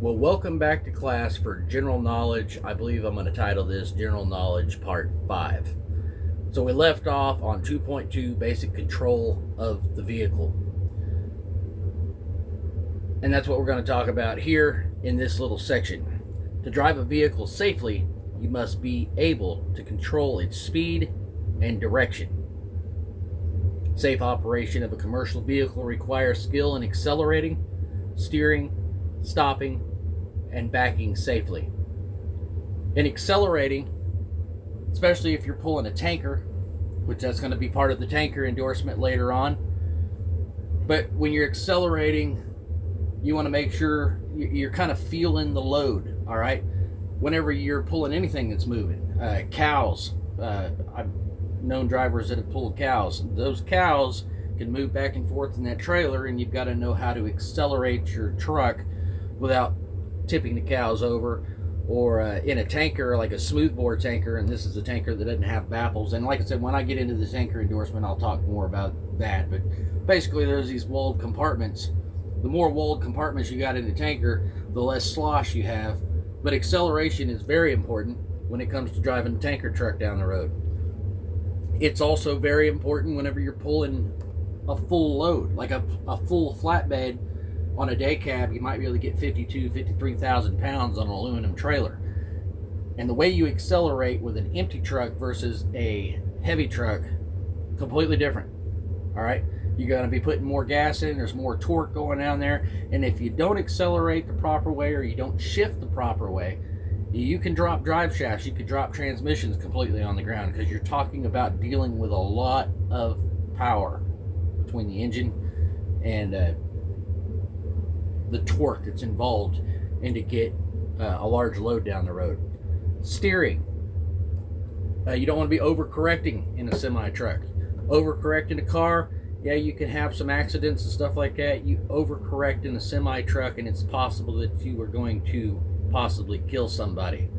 Well, welcome back to class for General Knowledge. I believe I'm going to title this General Knowledge Part 5. So we left off on 2.2, Basic Control of the Vehicle. And that's what we're going to talk about here in this little section. To drive a vehicle safely, you must be able to control its speed and direction. Safe operation of a commercial vehicle requires skill in accelerating, steering, stopping, and backing safely. In accelerating, especially if you're pulling a tanker, which that's going to be part of the tanker endorsement later on, but when you're accelerating, you want to make sure you're kind of feeling the load, all right? Whenever you're pulling anything that's moving, cows, I've known drivers that have pulled cows. Those cows can move back and forth in that trailer, and you've got to know how to accelerate your truck without tipping the cows over. Or in a tanker, like a smoothbore tanker, and this is a tanker that doesn't have baffles. And like I said, when I get into the tanker endorsement, I'll talk more about that. But basically, there's these walled compartments. The more walled compartments you got in the tanker, the less slosh you have. But acceleration is very important when it comes to driving a tanker truck down the road. It's also very important whenever you're pulling a full load, like a full flatbed on a day cab. You might be able to get 53,000 pounds on an aluminum trailer. And the way you accelerate with an empty truck versus a heavy truck, completely different. All right? You're going to be putting more gas in, there's more torque going down there, and if you don't accelerate the proper way or you don't shift the proper way, you can drop drive shafts, you could drop transmissions completely on the ground, because you're talking about dealing with a lot of power between the engine and the torque that's involved and to get a large load down the road. Steering. You don't want to be overcorrecting in a semi-truck. Overcorrect in a car, yeah, you can have some accidents and stuff like that. You overcorrect in a semi-truck and it's possible that you are going to possibly kill somebody.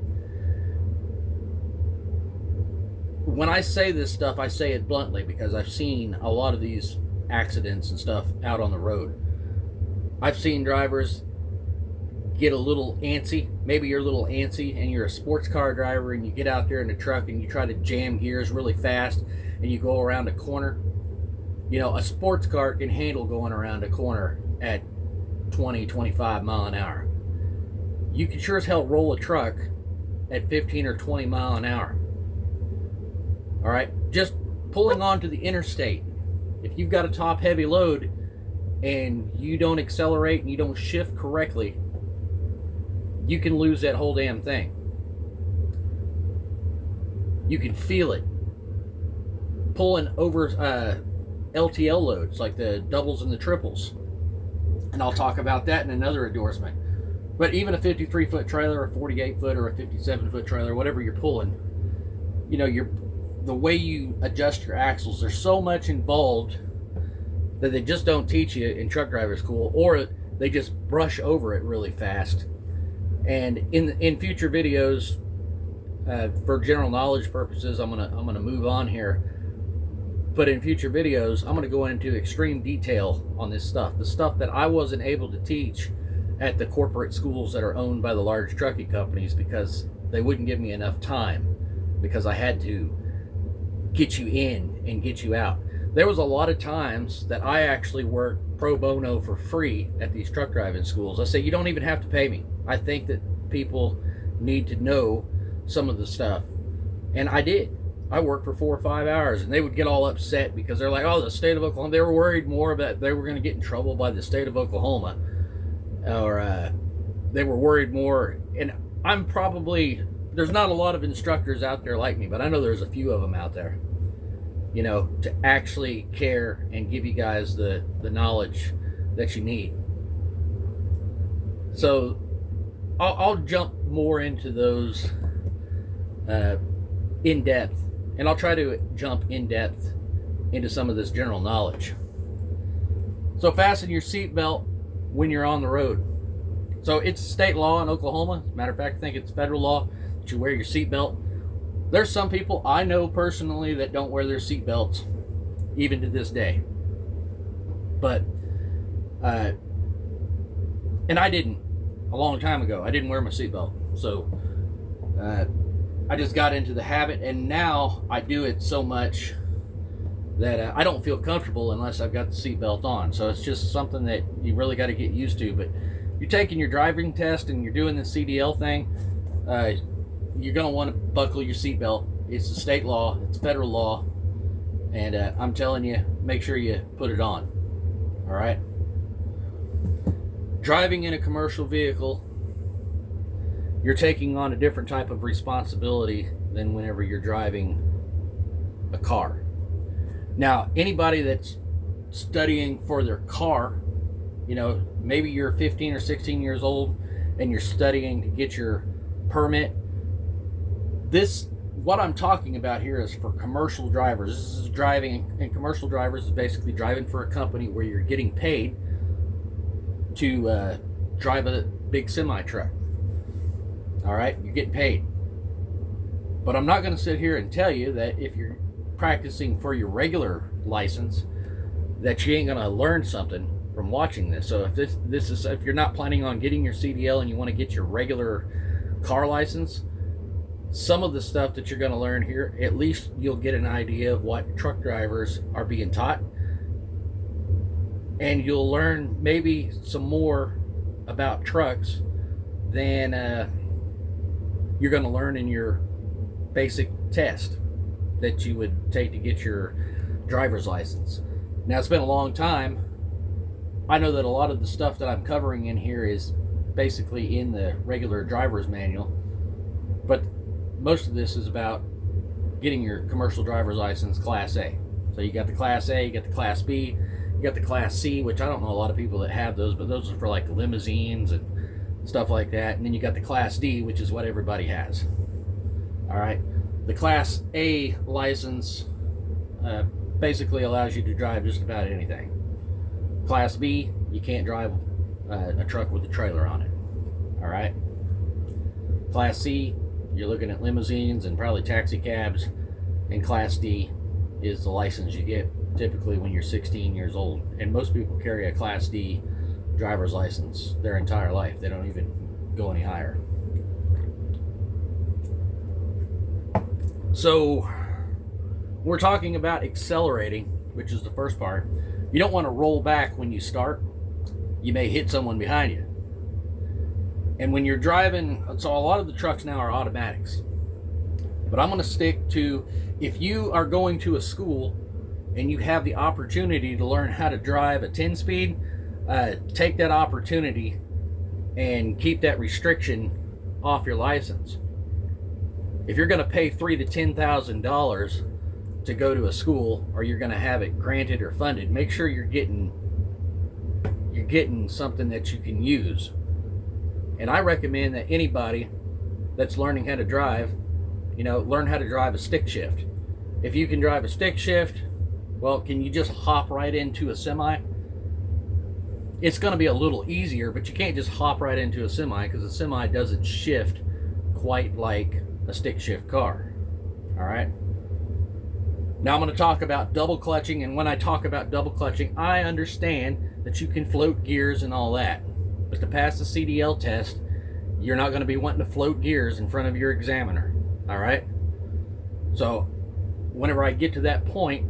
When I say this stuff, I say it bluntly because I've seen a lot of these accidents and stuff out on the road. I've seen drivers get a little antsy. Maybe you're a little antsy and you're a sports car driver and you get out there in the truck and you try to jam gears really fast and you go around a corner. You know, a sports car can handle going around a corner at 20, 25 mile an hour. You can sure as hell roll a truck at 15 or 20 mile an hour. All right, just pulling onto the interstate. If you've got a top heavy load and you don't accelerate and you don't shift correctly, you can lose that whole damn thing. You can feel it. Pulling over LTL loads, like the doubles and the triples. And I'll talk about that in another endorsement. But even a 53-foot trailer, a 48-foot, or a 57-foot trailer, whatever you're pulling, you know, the way you adjust your axles, there's so much involved that they just don't teach you in truck driver school, or they just brush over it really fast. And in future videos, for general knowledge purposes, I'm gonna move on here. But in future videos, I'm gonna go into extreme detail on this stuff, the stuff that I wasn't able to teach at the corporate schools that are owned by the large trucking companies, because they wouldn't give me enough time, because I had to get you in and get you out. There was a lot of times that I actually worked pro bono for free at these truck driving schools. I say, you don't even have to pay me. I think that people need to know some of the stuff. And I did. I worked for 4 or 5 hours, and they would get all upset because they're like, oh, the state of Oklahoma. They were worried more about they were going to get in trouble by the state of Oklahoma. Or they were worried more. And I'm probably, there's not a lot of instructors out there like me, but I know there's a few of them out there, you know, to actually care and give you guys the knowledge that you need. So I'll jump more into those in depth, and I'll try to jump in depth into some of this general knowledge. So fasten your seatbelt when you're on the road. So it's state law in Oklahoma. As a matter of fact, I think it's federal law that you wear your seatbelt. There's some people I know personally that don't wear their seatbelts, even to this day. But and I didn't. a long time ago. I didn't wear my seatbelt. So I just got into the habit, and now I do it so much that I don't feel comfortable unless I've got the seatbelt on. So it's just something that you really got to get used to. But you're taking your driving test and you're doing the CDL thing, you're going to want to buckle your seatbelt. It's a state law, it's federal law, and I'm telling you, make sure you put it on. All right? Driving in a commercial vehicle, you're taking on a different type of responsibility than whenever you're driving a car. Now, anybody that's studying for their car, you know, maybe you're 15 or 16 years old and you're studying to get your permit. What I'm talking about here is for commercial drivers. This is driving, and commercial drivers is basically driving for a company where you're getting paid to drive a big semi truck. All right, you're getting paid. But I'm not going to sit here and tell you that if you're practicing for your regular license that you ain't going to learn something from watching this. So if you're not planning on getting your CDL and you want to get your regular car license, some of the stuff that you're going to learn here, at least you'll get an idea of what truck drivers are being taught, and you'll learn maybe some more about trucks than you're going to learn in your basic test that you would take to get your driver's license. Now, it's been a long time. I know that a lot of the stuff that I'm covering in here is basically in the regular driver's manual, but most of this is about getting your commercial driver's license Class A. So you got the Class A, you got the Class B, you got the Class C, which I don't know a lot of people that have those, but those are for like limousines and stuff like that. And then you got the Class D, which is what everybody has. All right. The Class A license basically allows you to drive just about anything. Class B, you can't drive a truck with a trailer on it. All right. Class C, you're looking at limousines and probably taxi cabs. And Class D is the license you get typically when you're 16 years old. And most people carry a Class D driver's license their entire life. They don't even go any higher. So we're talking about accelerating, which is the first part. You don't want to roll back when you start. You may hit someone behind you. And when you're driving, so a lot of the trucks now are automatics. But I'm going to stick to, if you are going to a school and you have the opportunity to learn how to drive a 10-speed, take that opportunity and keep that restriction off your license. If you're going to pay $3,000 to $10,000 to go to a school, or you're going to have it granted or funded, make sure you're getting something that you can use. And I recommend that anybody that's learning how to drive, learn how to drive a stick shift. If you can drive a stick shift, well, can you just hop right into a semi? It's going to be a little easier, but you can't just hop right into a semi because a semi doesn't shift quite like a stick shift car. All right. Now I'm going to talk about double clutching, and when I talk about double clutching, I understand that you can float gears and all that, but to pass the CDL test, you're not going to be wanting to float gears in front of your examiner. All right. So whenever I get to that point,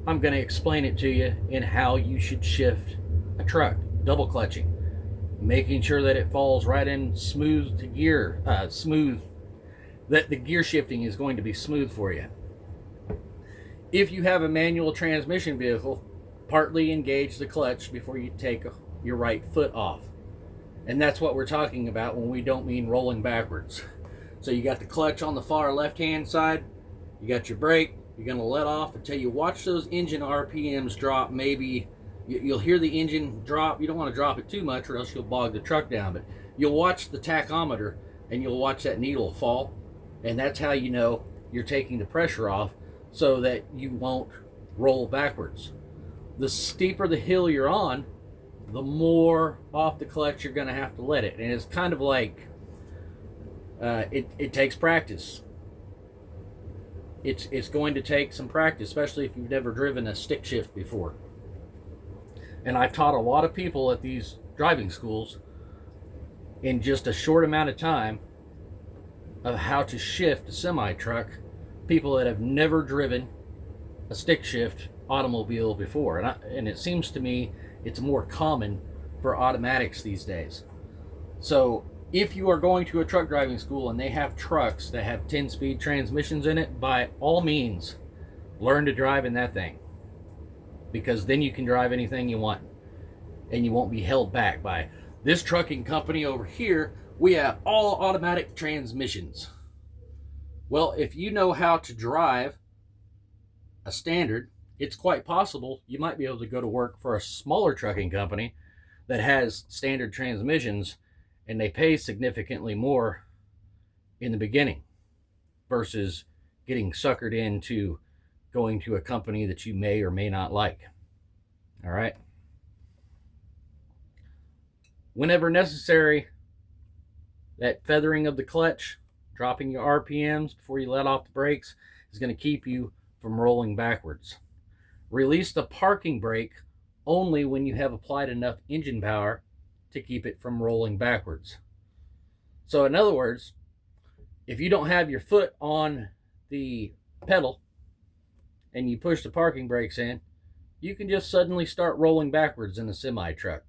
I'm going to explain it to you in how you should shift a truck. Double clutching, making sure that it falls right in smooth to gear, that the gear shifting is going to be smooth for you. If you have a manual transmission vehicle, partly engage the clutch before you take your right foot off. And that's what we're talking about when we don't mean rolling backwards. So you got the clutch on the far left-hand side, you got your brake, you're going to let off until you watch those engine RPMs drop. Maybe you'll hear the engine drop. You don't want to drop it too much or else you'll bog the truck down, but you'll watch the tachometer and you'll watch that needle fall, and that's how you know you're taking the pressure off so that you won't roll backwards. The steeper the hill you're on, the more off the clutch you're going to have to let it. And it's kind of like it takes practice. It's going to take some practice, especially if you've never driven a stick shift before. And I've taught a lot of people at these driving schools in just a short amount of time of how to shift a semi truck, people that have never driven a stick shift automobile before. And it seems to me it's more common for automatics these days. So if you are going to a truck driving school and they have trucks that have 10-speed transmissions in it, by all means, learn to drive in that thing. Because then you can drive anything you want. And you won't be held back by this trucking company over here. We have all automatic transmissions. Well, if you know how to drive a standard, it's quite possible you might be able to go to work for a smaller trucking company that has standard transmissions, and they pay significantly more in the beginning versus getting suckered into going to a company that you may or may not like. All right. Whenever necessary, that feathering of the clutch, dropping your RPMs before you let off the brakes, is going to keep you from rolling backwards. Release the parking brake only when you have applied enough engine power to keep it from rolling backwards. So in other words, if you don't have your foot on the pedal and you push the parking brakes in, you can just suddenly start rolling backwards in a semi truck,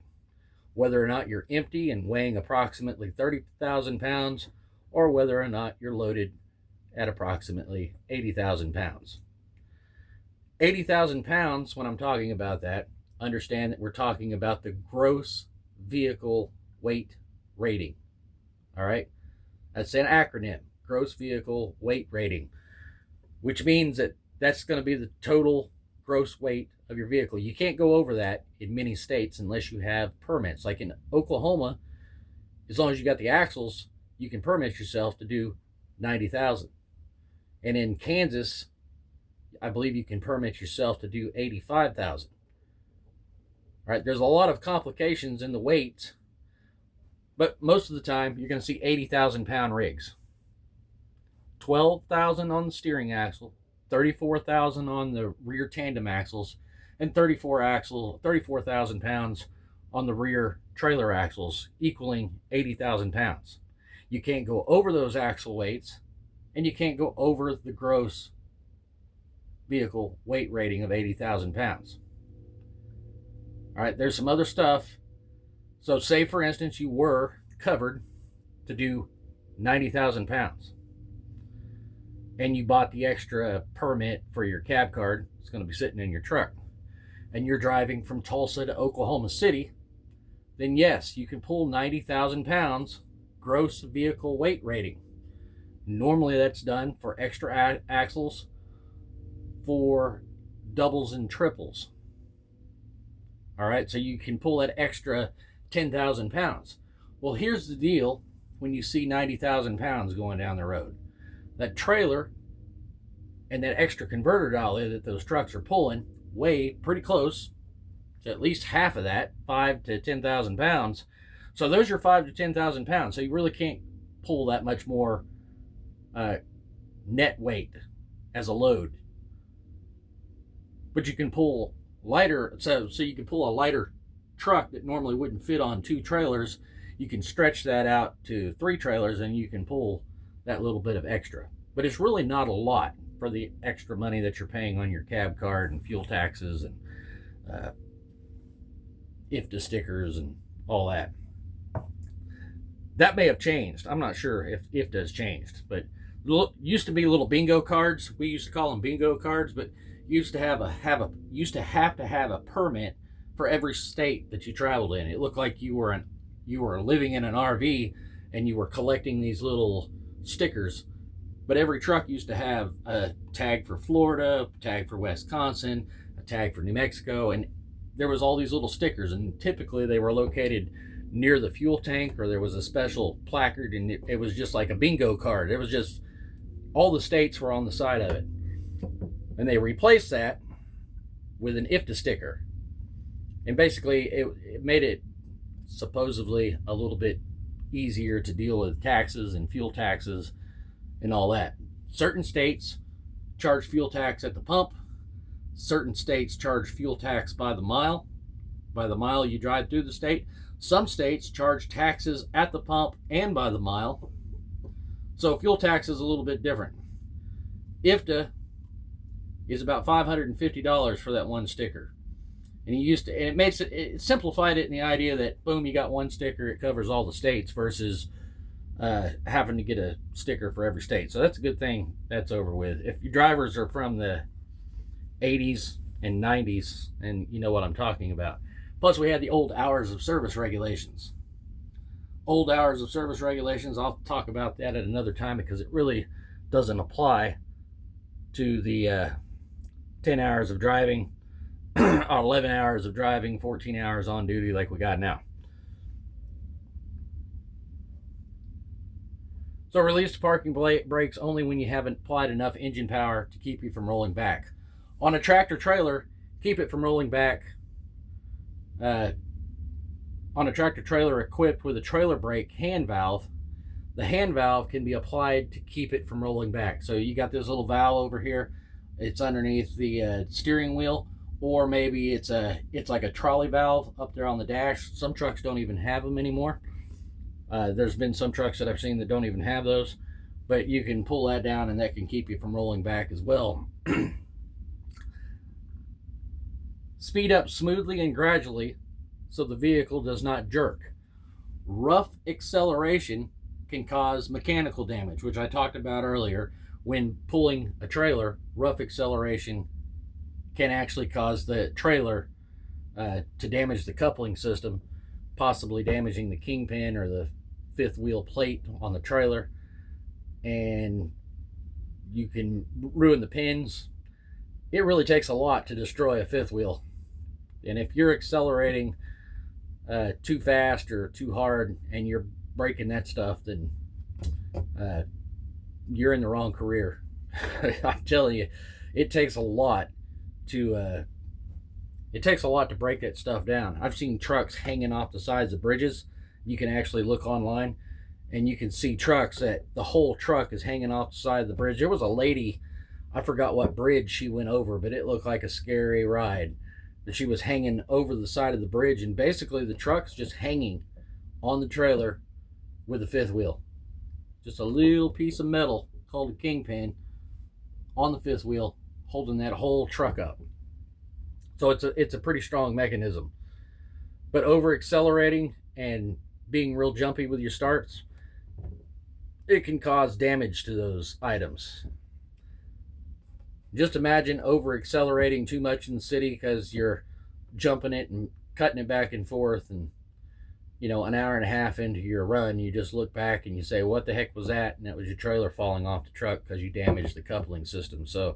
whether or not you're empty and weighing approximately 30,000 pounds, or whether or not you're loaded at approximately 80,000 pounds. 80,000 pounds, when I'm talking about that, understand that we're talking about the gross vehicle weight rating. All right? That's an acronym, gross vehicle weight rating, which means that that's going to be the total gross weight of your vehicle. You can't go over that in many states unless you have permits. Like in Oklahoma, as long as you got the axles, you can permit yourself to do 90,000. And in Kansas, I believe you can permit yourself to do 85,000. Right? There's a lot of complications in the weights, but most of the time you're going to see 80,000 pound rigs. 12,000 on the steering axle, 34,000 on the rear tandem axles, and 34,000 pounds on the rear trailer axles, equaling 80,000 pounds. You can't go over those axle weights, and you can't go over the gross vehicle weight rating of 80,000 pounds. All right, there's some other stuff. So say, for instance, you were covered to do 90,000 pounds, and you bought the extra permit for your cab card. It's going to be sitting in your truck, and you're driving from Tulsa to Oklahoma City, then yes, you can pull 90,000 pounds gross vehicle weight rating. Normally that's done for extra axles, for doubles and triples. All right, so you can pull that extra 10,000 pounds. Well, here's the deal when you see 90,000 pounds going down the road. That trailer and that extra converter dolly that those trucks are pulling weigh pretty close to at least half of that, 5 to 10,000 pounds. So those are 5 to 10,000 pounds. So you really can't pull that much more net weight as a load. But you can pull lighter, so you can pull a lighter truck that normally wouldn't fit on 2 trailers. You can stretch that out to 3 trailers, and you can pull that little bit of extra. But it's really not a lot for the extra money that you're paying on your cab card and fuel taxes and IFTA stickers and all that. That may have changed. I'm not sure if IFTA has changed, but used to be little bingo cards. We used to call them bingo cards, but you used to have to have a permit for every state that you traveled in. It looked like you were living in an RV and you were collecting these little stickers. But every truck used to have a tag for Florida, a tag for Wisconsin, a tag for New Mexico, and there was all these little stickers, and typically they were located near the fuel tank, or there was a special placard, and it was just like a bingo card. It was just all the states were on the side of it. And they replaced that with an IFTA sticker. And basically it made it supposedly a little bit easier to deal with taxes and fuel taxes and all that. Certain states charge fuel tax at the pump. Certain states charge fuel tax by the mile. By the mile you drive through the state. Some states charge taxes at the pump and by the mile. So fuel tax is a little bit different. IFTA is about $550 for that one sticker. And it simplified it in the idea that, boom, you got one sticker, it covers all the states versus having to get a sticker for every state. So that's a good thing that's over with. If your drivers are from the 80s and 90s, and you know what I'm talking about. Plus, we had the old hours of service regulations. Old hours of service regulations, I'll talk about that at another time because it really doesn't apply to the 10 hours of driving, 11 hours of driving, 14 hours on duty like we got now. So release the parking brakes only when you haven't applied enough engine power to keep you from rolling back. On a tractor trailer, keep it from rolling back. On a tractor trailer equipped with a trailer brake hand valve, the hand valve can be applied to keep it from rolling back. So you got this little valve over here. It's underneath the steering wheel, or maybe it's like a trolley valve up there on the dash. Some trucks don't even have them anymore. There's been some trucks that I've seen that don't even have those, but you can pull that down and that can keep you from rolling back as well. Speed up smoothly and gradually so the vehicle does not jerk. Rough acceleration can cause mechanical damage, which I talked about earlier. When pulling a trailer, rough acceleration can actually cause the trailer to damage the coupling system, possibly damaging the kingpin or the fifth wheel plate on the trailer, and you can ruin the pins. It really takes a lot to destroy a fifth wheel, and if you're accelerating too fast or too hard and you're breaking that stuff, then you're in the wrong career. I'm telling you, it takes a lot to break that stuff down. I've seen trucks hanging off the sides of bridges. You can actually look online and you can see trucks that the whole truck is hanging off the side of the bridge. There was a lady, I forgot what bridge she went over, but it looked like a scary ride. But she was hanging over the side of the bridge, and basically the truck's just hanging on the trailer with the fifth wheel. Just a little piece of metal called a kingpin on the fifth wheel holding that whole truck up. So it's a pretty strong mechanism. But over accelerating and being real jumpy with your starts, it can cause damage to those items. Just imagine over accelerating too much in the city because you're jumping it and cutting it back and forth, and an hour and a half into your run, you just look back and you say, what the heck was that? And that was your trailer falling off the truck because you damaged the coupling system. So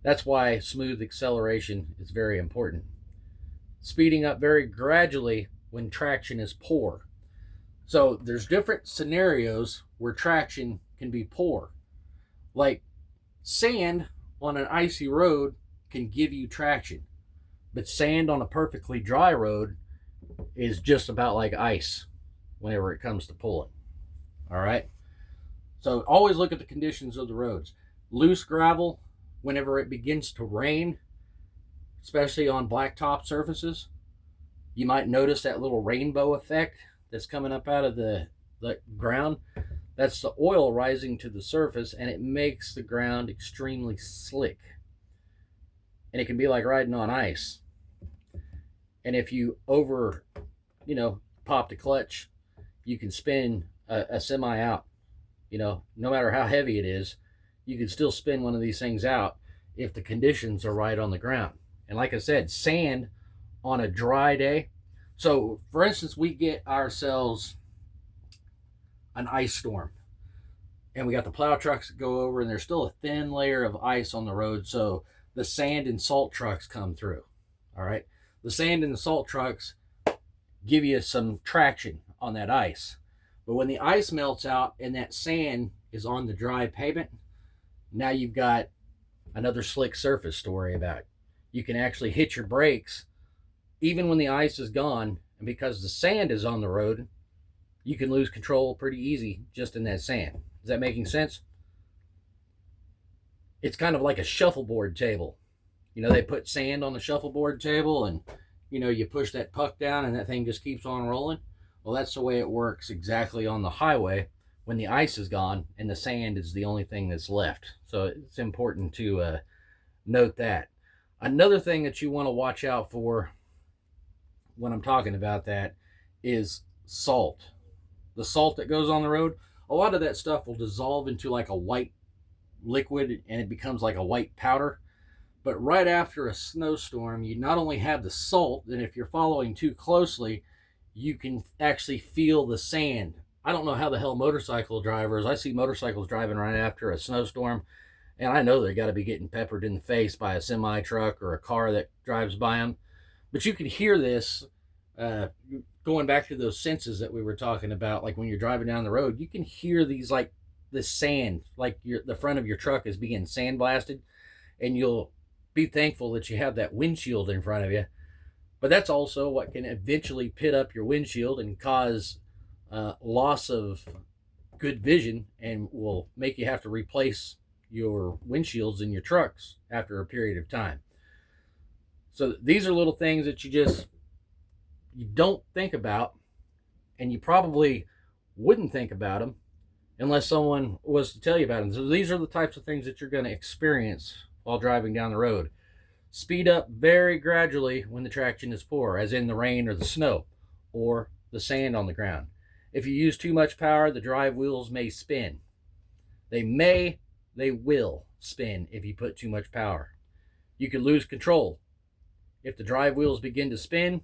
that's why smooth acceleration is very important. Speeding up very gradually when traction is poor. So there's different scenarios where traction can be poor. Like sand on an icy road can give you traction, but sand on a perfectly dry road is just about like ice whenever it comes to pulling. All right. So always look at the conditions of the roads. Loose gravel, whenever it begins to rain, especially on blacktop surfaces, you might notice that little rainbow effect that's coming up out of the ground. That's the oil rising to the surface, and it makes the ground extremely slick. And it can be like riding on ice. And if you pop the clutch, you can spin a semi out. No matter how heavy it is, you can still spin one of these things out if the conditions are right on the ground. And like I said, sand on a dry day. So, for instance, we get ourselves an ice storm, and we got the plow trucks that go over, and there's still a thin layer of ice on the road. So the sand and salt trucks come through. All right. The sand and the salt trucks give you some traction on that ice. But when the ice melts out and that sand is on the dry pavement, now you've got another slick surface to worry about. You can actually hit your brakes even when the ice is gone, and because the sand is on the road, you can lose control pretty easy just in that sand. Is that making sense? It's kind of like a shuffleboard table. They put sand on the shuffleboard table and you know, you push that puck down and that thing just keeps on rolling. Well, that's the way it works exactly on the highway when the ice is gone and the sand is the only thing that's left. So it's important to note that. Another thing that you want to watch out for when I'm talking about that is salt. The salt that goes on the road, a lot of that stuff will dissolve into like a white liquid and it becomes like a white powder. But right after a snowstorm, you not only have the salt, and if you're following too closely, you can actually feel the sand. I don't know how the hell motorcycle drivers, I see motorcycles driving right after a snowstorm, and I know they got to be getting peppered in the face by a semi truck or a car that drives by them. But you can hear this, going back to those senses that we were talking about, like when you're driving down the road, you can hear these, like the sand, like the front of your truck is being sandblasted, and you'll be thankful that you have that windshield in front of you. But that's also what can eventually pit up your windshield and cause loss of good vision, and will make you have to replace your windshields in your trucks after a period of time. So these are little things that you don't think about, and you probably wouldn't think about them unless someone was to tell you about them. So these are the types of things that you're going to experience while driving down the road. Speed up very gradually when the traction is poor, as in the rain or the snow or the sand on the ground. If you use too much power, the drive wheels may spin. They will spin if you put too much power. You could lose control. If the drive wheels begin to spin,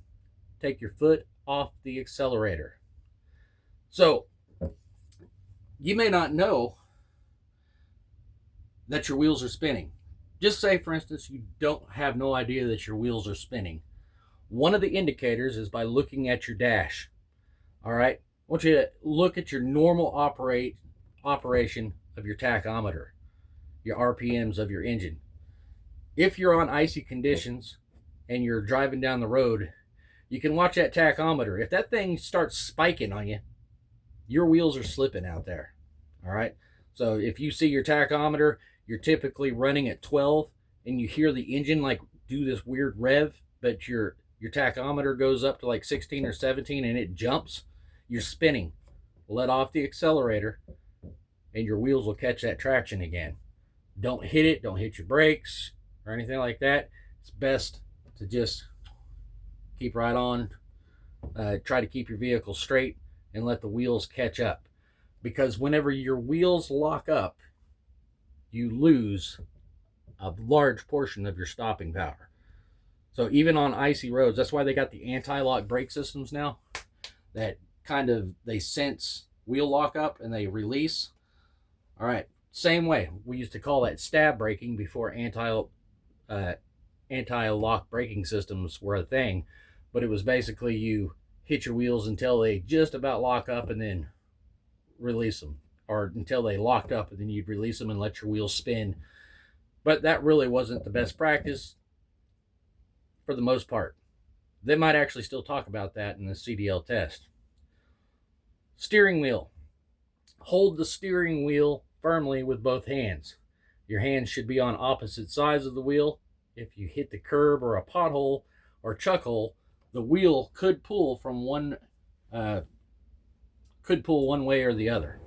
take your foot off the accelerator. So, you may not know that your wheels are spinning. Just say, for instance, you don't have no idea that your wheels are spinning. One of the indicators is by looking at your dash. All right? I want you to look at your normal operation of your tachometer, your RPMs of your engine. If you're on icy conditions and you're driving down the road, you can watch that tachometer. If that thing starts spiking on you, your wheels are slipping out there. All right? So if you see your tachometer, you're typically running at 12 and you hear the engine like do this weird rev, but your tachometer goes up to like 16 or 17 and it jumps, you're spinning. Let off the accelerator and your wheels will catch that traction again. Don't hit it, don't hit your brakes or anything like that. It's best to just keep right on, try to keep your vehicle straight and let the wheels catch up. Because whenever your wheels lock up, you lose a large portion of your stopping power. So even on icy roads, that's why they got the anti-lock brake systems now, that kind of, they sense wheel lock up and they release. All right, same way. We used to call that stab braking before anti-lock braking systems were a thing, but it was basically you hit your wheels until they just about lock up and then release them, or until they locked up and then you'd release them and let your wheels spin. But that really wasn't the best practice for the most part. They might actually still talk about that in the CDL test. Steering wheel. Hold the steering wheel firmly with both hands. Your hands should be on opposite sides of the wheel. If you hit the curb or a pothole or chuck hole, the wheel could pull from one way or the other.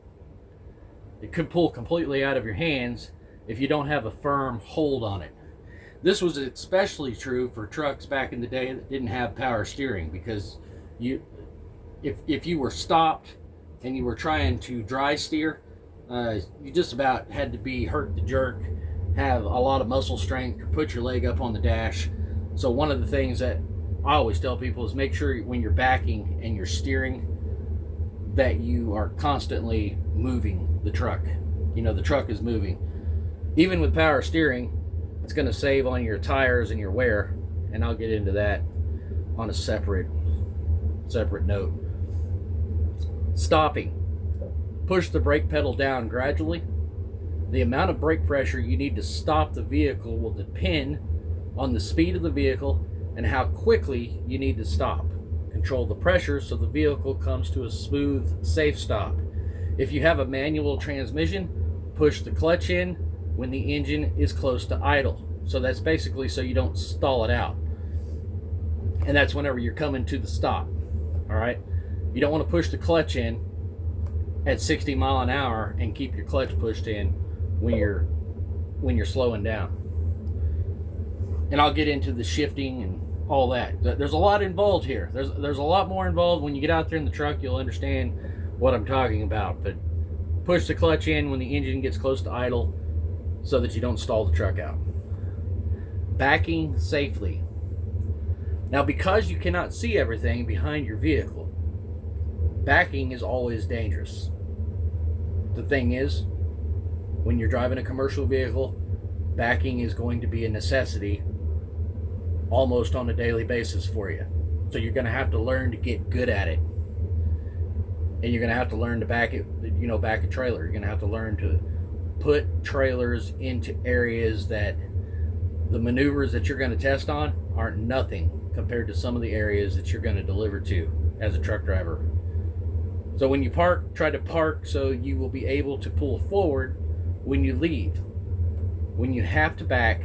It could pull completely out of your hands if you don't have a firm hold on it. This was especially true for trucks back in the day that didn't have power steering, because if you were stopped and you were trying to dry steer, you just about had to be hurt the jerk, have a lot of muscle strength, put your leg up on the dash. So one of the things that I always tell people is make sure when you're backing and you're steering that you are constantly moving the truck. You know, the truck is moving. Even with power steering, it's going to save on your tires and your wear, and I'll get into that on a separate note. Stopping. Push the brake pedal down gradually. The amount of brake pressure you need to stop the vehicle will depend on the speed of the vehicle and how quickly you need to stop. Control the pressure so the vehicle comes to a smooth, safe stop. If you have a manual transmission, push the clutch in when the engine is close to idle. So that's basically so you don't stall it out. And that's whenever you're coming to the stop. All right, you don't want to push the clutch in at 60 mile an hour and keep your clutch pushed in when you're slowing down. And I'll get into the shifting and all that. There's a lot involved here. There's a lot more involved. When you get out there in the truck, you'll understand what I'm talking about. But push the clutch in when the engine gets close to idle so that you don't stall the truck out. Backing safely. Now, because you cannot see everything behind your vehicle, backing is always dangerous. The thing is, when you're driving a commercial vehicle, backing is going to be a necessity almost on a daily basis for you. So you're going to have to learn to get good at it. And you're going to have to learn to back a trailer. You're going to have to learn to put trailers into areas that the maneuvers that you're going to test on aren't nothing compared to some of the areas that you're going to deliver to as a truck driver. So when you park, try to park so you will be able to pull forward when you leave. When you have to back,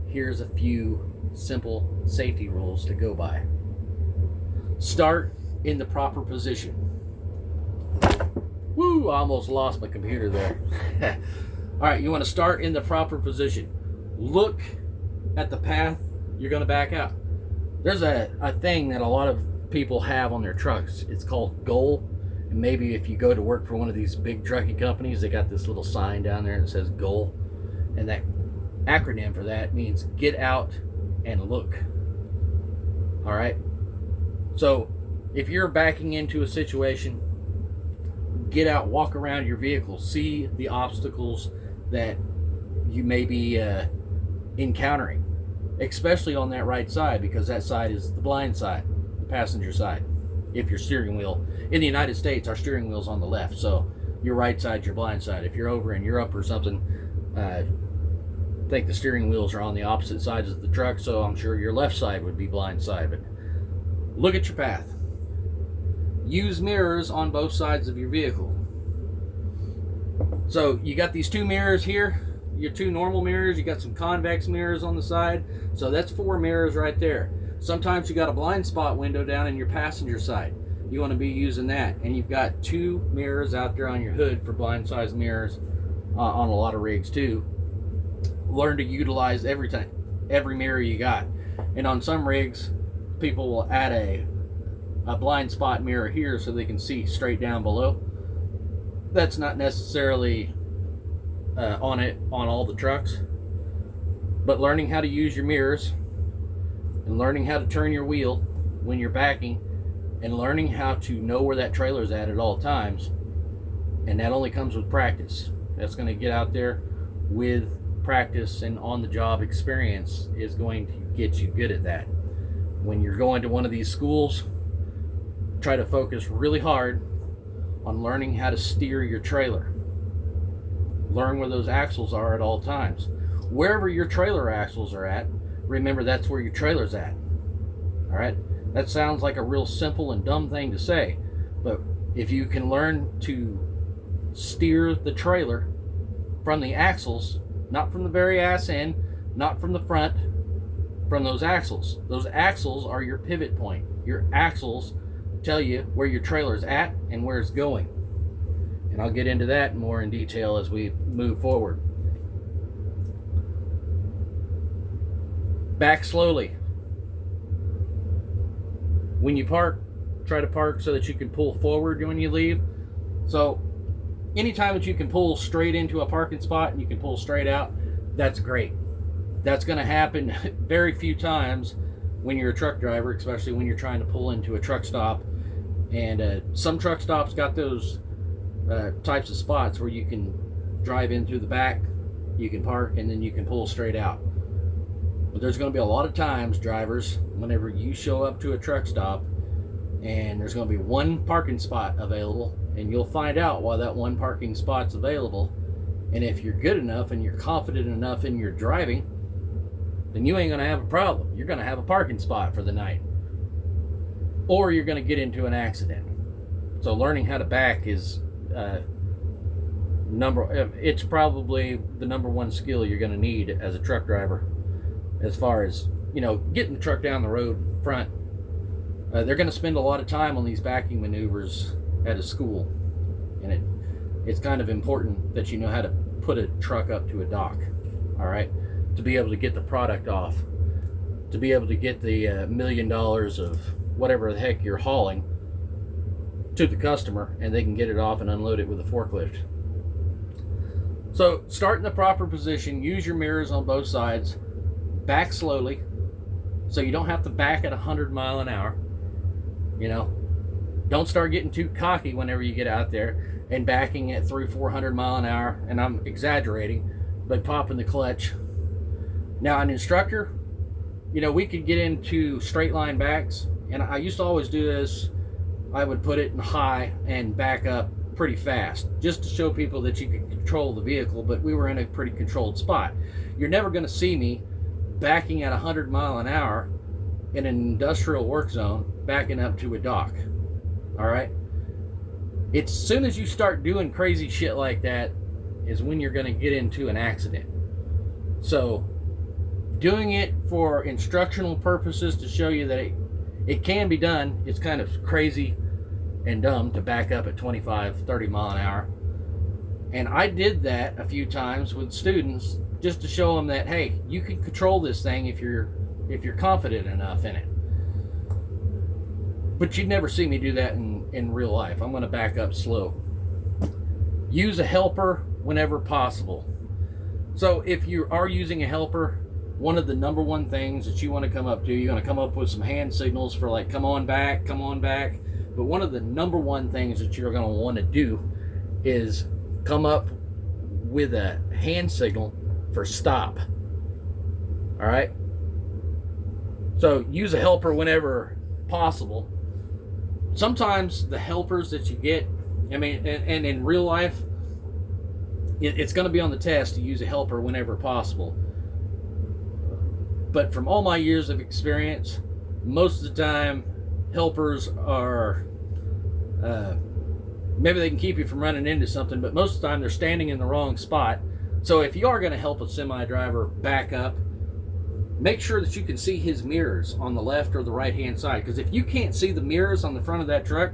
here's a few simple safety rules to go by. Start in the proper position. Woo, I almost lost my computer there. All right, you want to start in the proper position. Look at the path you're going to back out. There's a thing that a lot of people have on their trucks. It's called GOAL. And maybe if you go to work for one of these big trucking companies, they got this little sign down there that says GOAL. And that acronym for that means get out and look. All right? So if you're backing into a situation, get out, walk around your vehicle, see the obstacles that you may be encountering, especially on that right side, because that side is the blind side, the passenger side. If your steering wheel, in the United States, our steering wheel's on the left, so your right side's your blind side. If you're over in Europe or something, I think the steering wheels are on the opposite sides of the truck, so I'm sure your left side would be blind side. But look at your path. Use mirrors on both sides of your vehicle. So you got these two mirrors here, your two normal mirrors, you got some convex mirrors on the side, so that's 4 mirrors right there. Sometimes you got a blind spot window down in your passenger side. You want to be using that, and you've got 2 mirrors out there on your hood for blind size mirrors on a lot of rigs too. Learn to utilize every mirror you got. And on some rigs, people will add a blind spot mirror here so they can see straight down below. That's not necessarily on all the trucks, but learning how to use your mirrors and learning how to turn your wheel when you're backing and learning how to know where that trailer is at all times, and that only comes with practice. That's going to get out there with practice, and on the job experience is going to get you good at that. When you're going to one of these schools, try to focus really hard on learning how to steer your trailer. Learn where those axles are at all times. Wherever your trailer axles are at, remember that's where your trailer's at. All right? That sounds like a real simple and dumb thing to say, but if you can learn to steer the trailer from the axles, not from the very ass end, not from the front, from those axles. Those axles are your pivot point. Your axles tell you where your trailer's at and where it's going. And I'll get into that more in detail as we move forward. Back slowly. When you park, try to park so that you can pull forward when you leave. So anytime that you can pull straight into a parking spot and you can pull straight out, that's great. That's going to happen very few times when you're a truck driver, especially when you're trying to pull into a truck stop. And some truck stops got those types of spots where you can drive in through the back, you can park, and then you can pull straight out. But there's going to be a lot of times, drivers, whenever you show up to a truck stop and there's going to be one parking spot available, and you'll find out why that one parking spot's available. And if you're good enough and you're confident enough in your driving, then you ain't going to have a problem. You're going to have a parking spot for the night. Or you're going to get into an accident. So learning how to back is it's probably the number one skill you're going to need as a truck driver, as far as, getting the truck down the road front They're going to spend a lot of time on these backing maneuvers at a school, and it's kind of important that you know how to put a truck up to a dock, all right, to be able to get the product off, to be able to get the $1 million of whatever the heck you're hauling to the customer, and they can get it off and unload it with a forklift. So start in the proper position, use your mirrors on both sides, back slowly, so you don't have to back at 100 miles an hour. You know, don't start getting too cocky whenever you get out there and backing at 300-400 miles an hour, and I'm exaggerating, but popping the clutch. Now, an instructor, you know, we could get into straight line backs, and I used to always do this. I would put it in high and back up pretty fast, just to show people that you could control the vehicle, but we were in a pretty controlled spot. You're never going to see me backing at 100 miles an hour in an industrial work zone, backing up to a dock. All right? It's as soon as you start doing crazy shit like that is when you're going to get into an accident. So, doing it for instructional purposes to show you that it can be done. It's kind of crazy and dumb to back up at 25-30 mile an hour. And I did that a few times with students just to show them that, hey, you can control this thing if you're confident enough in it. But you'd never see me do that in real life. I'm going to back up slow. Use a helper whenever possible. So if you are using a helper, one of the number one things that you want to come up to, you're going to come up with some hand signals for like, come on back, come on back. But one of the number one things that you're going to want to do is come up with a hand signal for stop. All right? So use a helper whenever possible. Sometimes the helpers that you get, I mean, and in real life, it's going to be on the test to use a helper whenever possible. But from all my years of experience, most of the time, helpers are, maybe they can keep you from running into something, but most of the time they're standing in the wrong spot. So if you are going to help a semi driver back up, make sure that you can see his mirrors on the left or the right hand side. Because if you can't see the mirrors on the front of that truck,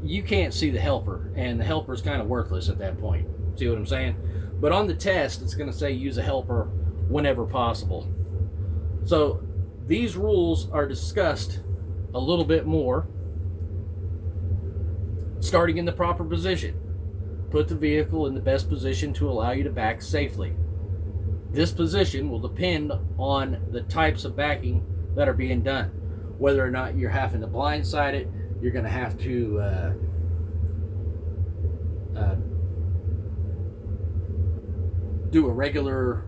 you can't see the helper, and the helper's kind of worthless at that point. See what I'm saying? But on the test, it's going to say use a helper whenever possible. So these rules are discussed a little bit more. Starting in the proper position. Put the vehicle in the best position to allow you to back safely. This position will depend on the types of backing that are being done. Whether or not you're having to blindside it, you're going to have to do a regular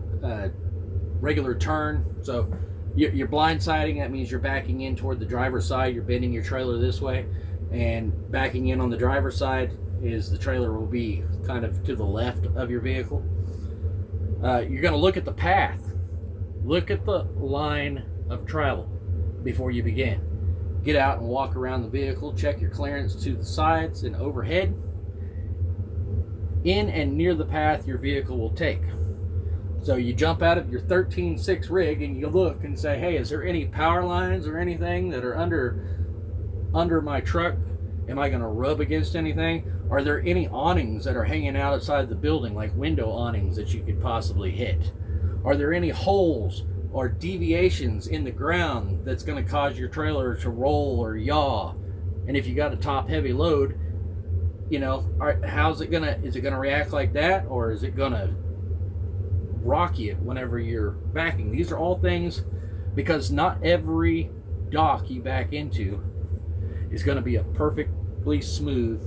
turn. So you're blindsiding, that means you're backing in toward the driver's side, you're bending your trailer this way, and backing in on the driver's side is the trailer will be kind of to the left of your vehicle. You're going to look at the path. Look at the line of travel before you begin. Get out and walk around the vehicle. Check your clearance to the sides and overhead. In and near the path your vehicle will take. So you jump out of your 13.6 rig and you look and say, hey, is there any power lines or anything that are under my truck? Am I going to rub against anything? Are there any awnings that are hanging out outside the building, like window awnings that you could possibly hit? Are there any holes or deviations in the ground that's going to cause your trailer to roll or yaw? And if you got a top heavy load, you know, is it gonna react like that, or is it gonna rock you whenever you're backing? These are all things, because not every dock you back into is going to be a perfectly smooth,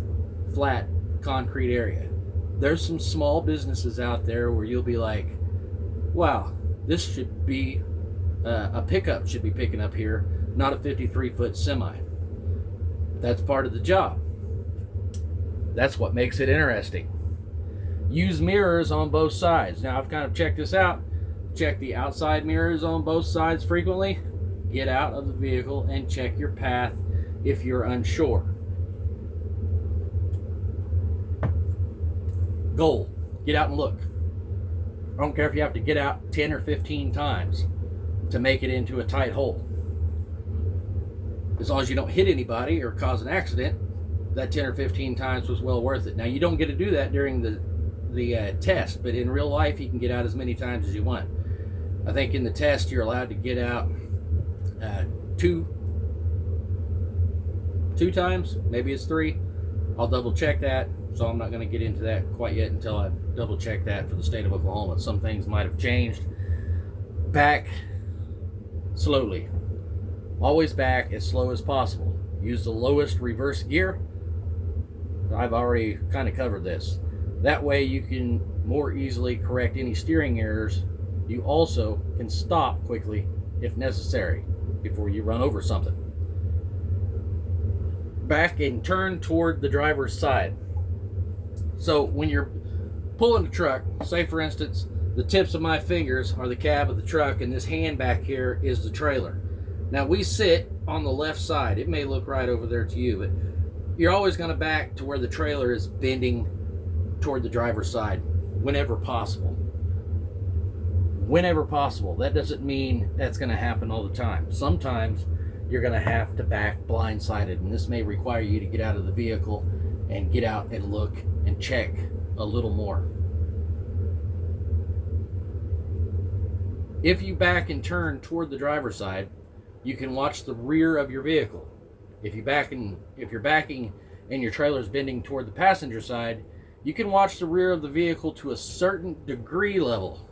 flat concrete area. There's some small businesses out there where you'll be like, wow, this should be a pickup should be picking up here, not a 53-foot semi. That's part of the job. That's what makes it interesting. Use mirrors on both sides. Now, I've kind of checked this out. Check the outside mirrors on both sides frequently. Get out of the vehicle and check your path if you're unsure. Goal: get out and look. I don't care if you have to get out 10 or 15 times to make it into a tight hole. As long as you don't hit anybody or cause an accident, that 10 or 15 times was well worth it. Now, you don't get to do that during the test, but in real life, you can get out as many times as you want. I think in the test, you're allowed to get out two times, maybe it's 3. I'll double check that, so I'm not going to get into that quite yet until I double check that for the state of Oklahoma. Some things might have changed. Back slowly. Always back as slow as possible. Use the lowest reverse gear. I've already kind of covered this. That way you can more easily correct any steering errors. You also can stop quickly if necessary before you run over something. Back and turn toward the driver's side. So when you're pulling the truck, say for instance, the tips of my fingers are the cab of the truck and this hand back here is the trailer. Now we sit on the left side. It may look right over there to you, but you're always going to back to where the trailer is bending toward the driver's side whenever possible. Whenever possible. That doesn't mean that's going to happen all the time. Sometimes you're going to have to back blindsided, and this may require you to get out of the vehicle and get out and look and check a little more. If you back and turn toward the driver's side, you can watch the rear of your vehicle. If you're backing and your trailer's bending toward the passenger side, you can watch the rear of the vehicle to a certain degree level.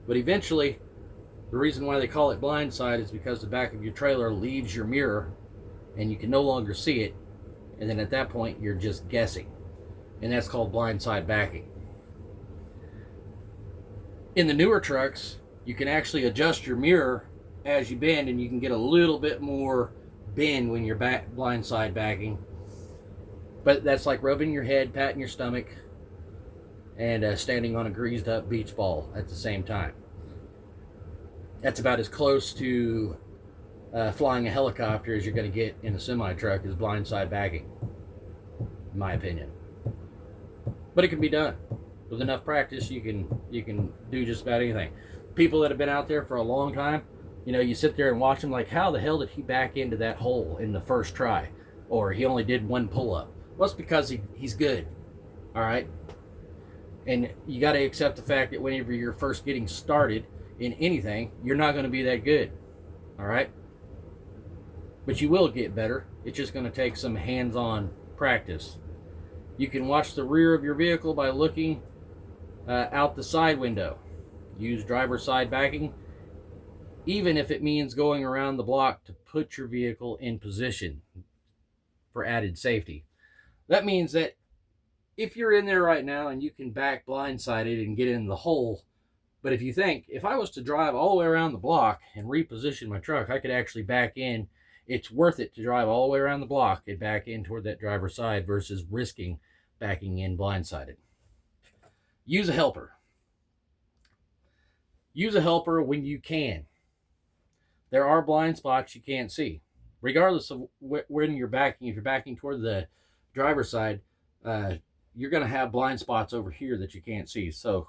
But eventually, the reason why they call it blind side is because the back of your trailer leaves your mirror and you can no longer see it. And then at that point, you're just guessing. And that's called blind side backing. In the newer trucks, you can actually adjust your mirror as you bend, and you can get a little bit more bend when you're blind side backing. But that's like rubbing your head, patting your stomach, and standing on a greased up beach ball at the same time. That's about as close to flying a helicopter as you're going to get in a semi-truck is blind side backing, in my opinion. But it can be done. With enough practice, you can do just about anything. People that have been out there for a long time, you know, you sit there and watch them like, how the hell did he back into that hole in the first try? Or he only did one pull-up. Well, it's because he's good, all right? And you got to accept the fact that whenever you're first getting started in anything, you're not going to be that good, all right? But you will get better. It's just going to take some hands-on practice. You can watch the rear of your vehicle by looking out the side window. Use driver's side backing, even if it means going around the block to put your vehicle in position for added safety. That means that if you're in there right now and you can back blindsided and get in the hole, but if you think, if I was to drive all the way around the block and reposition my truck, I could actually back in. It's worth it to drive all the way around the block and back in toward that driver's side versus risking backing in blindsided. Use a helper. Use a helper when you can. There are blind spots you can't see. Regardless of when you're backing, if you're backing toward the driver's side, you're going to have blind spots over here that you can't see. So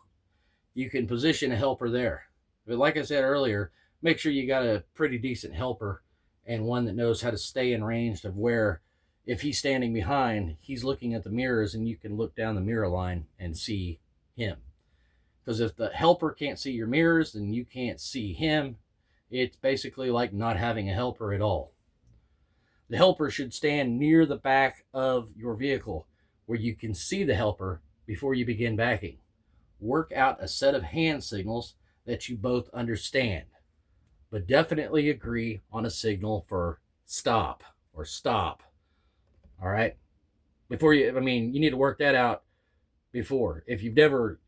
you can position a helper there. But like I said earlier, make sure you got a pretty decent helper and one that knows how to stay in range of where, if he's standing behind, he's looking at the mirrors and you can look down the mirror line and see him. Because if the helper can't see your mirrors, then you can't see him. It's basically like not having a helper at all. The helper should stand near the back of your vehicle where you can see the helper before you begin backing. Work out a set of hand signals that you both understand, but definitely agree on a signal for stop or stop. All right? You need to work that out before. If you've never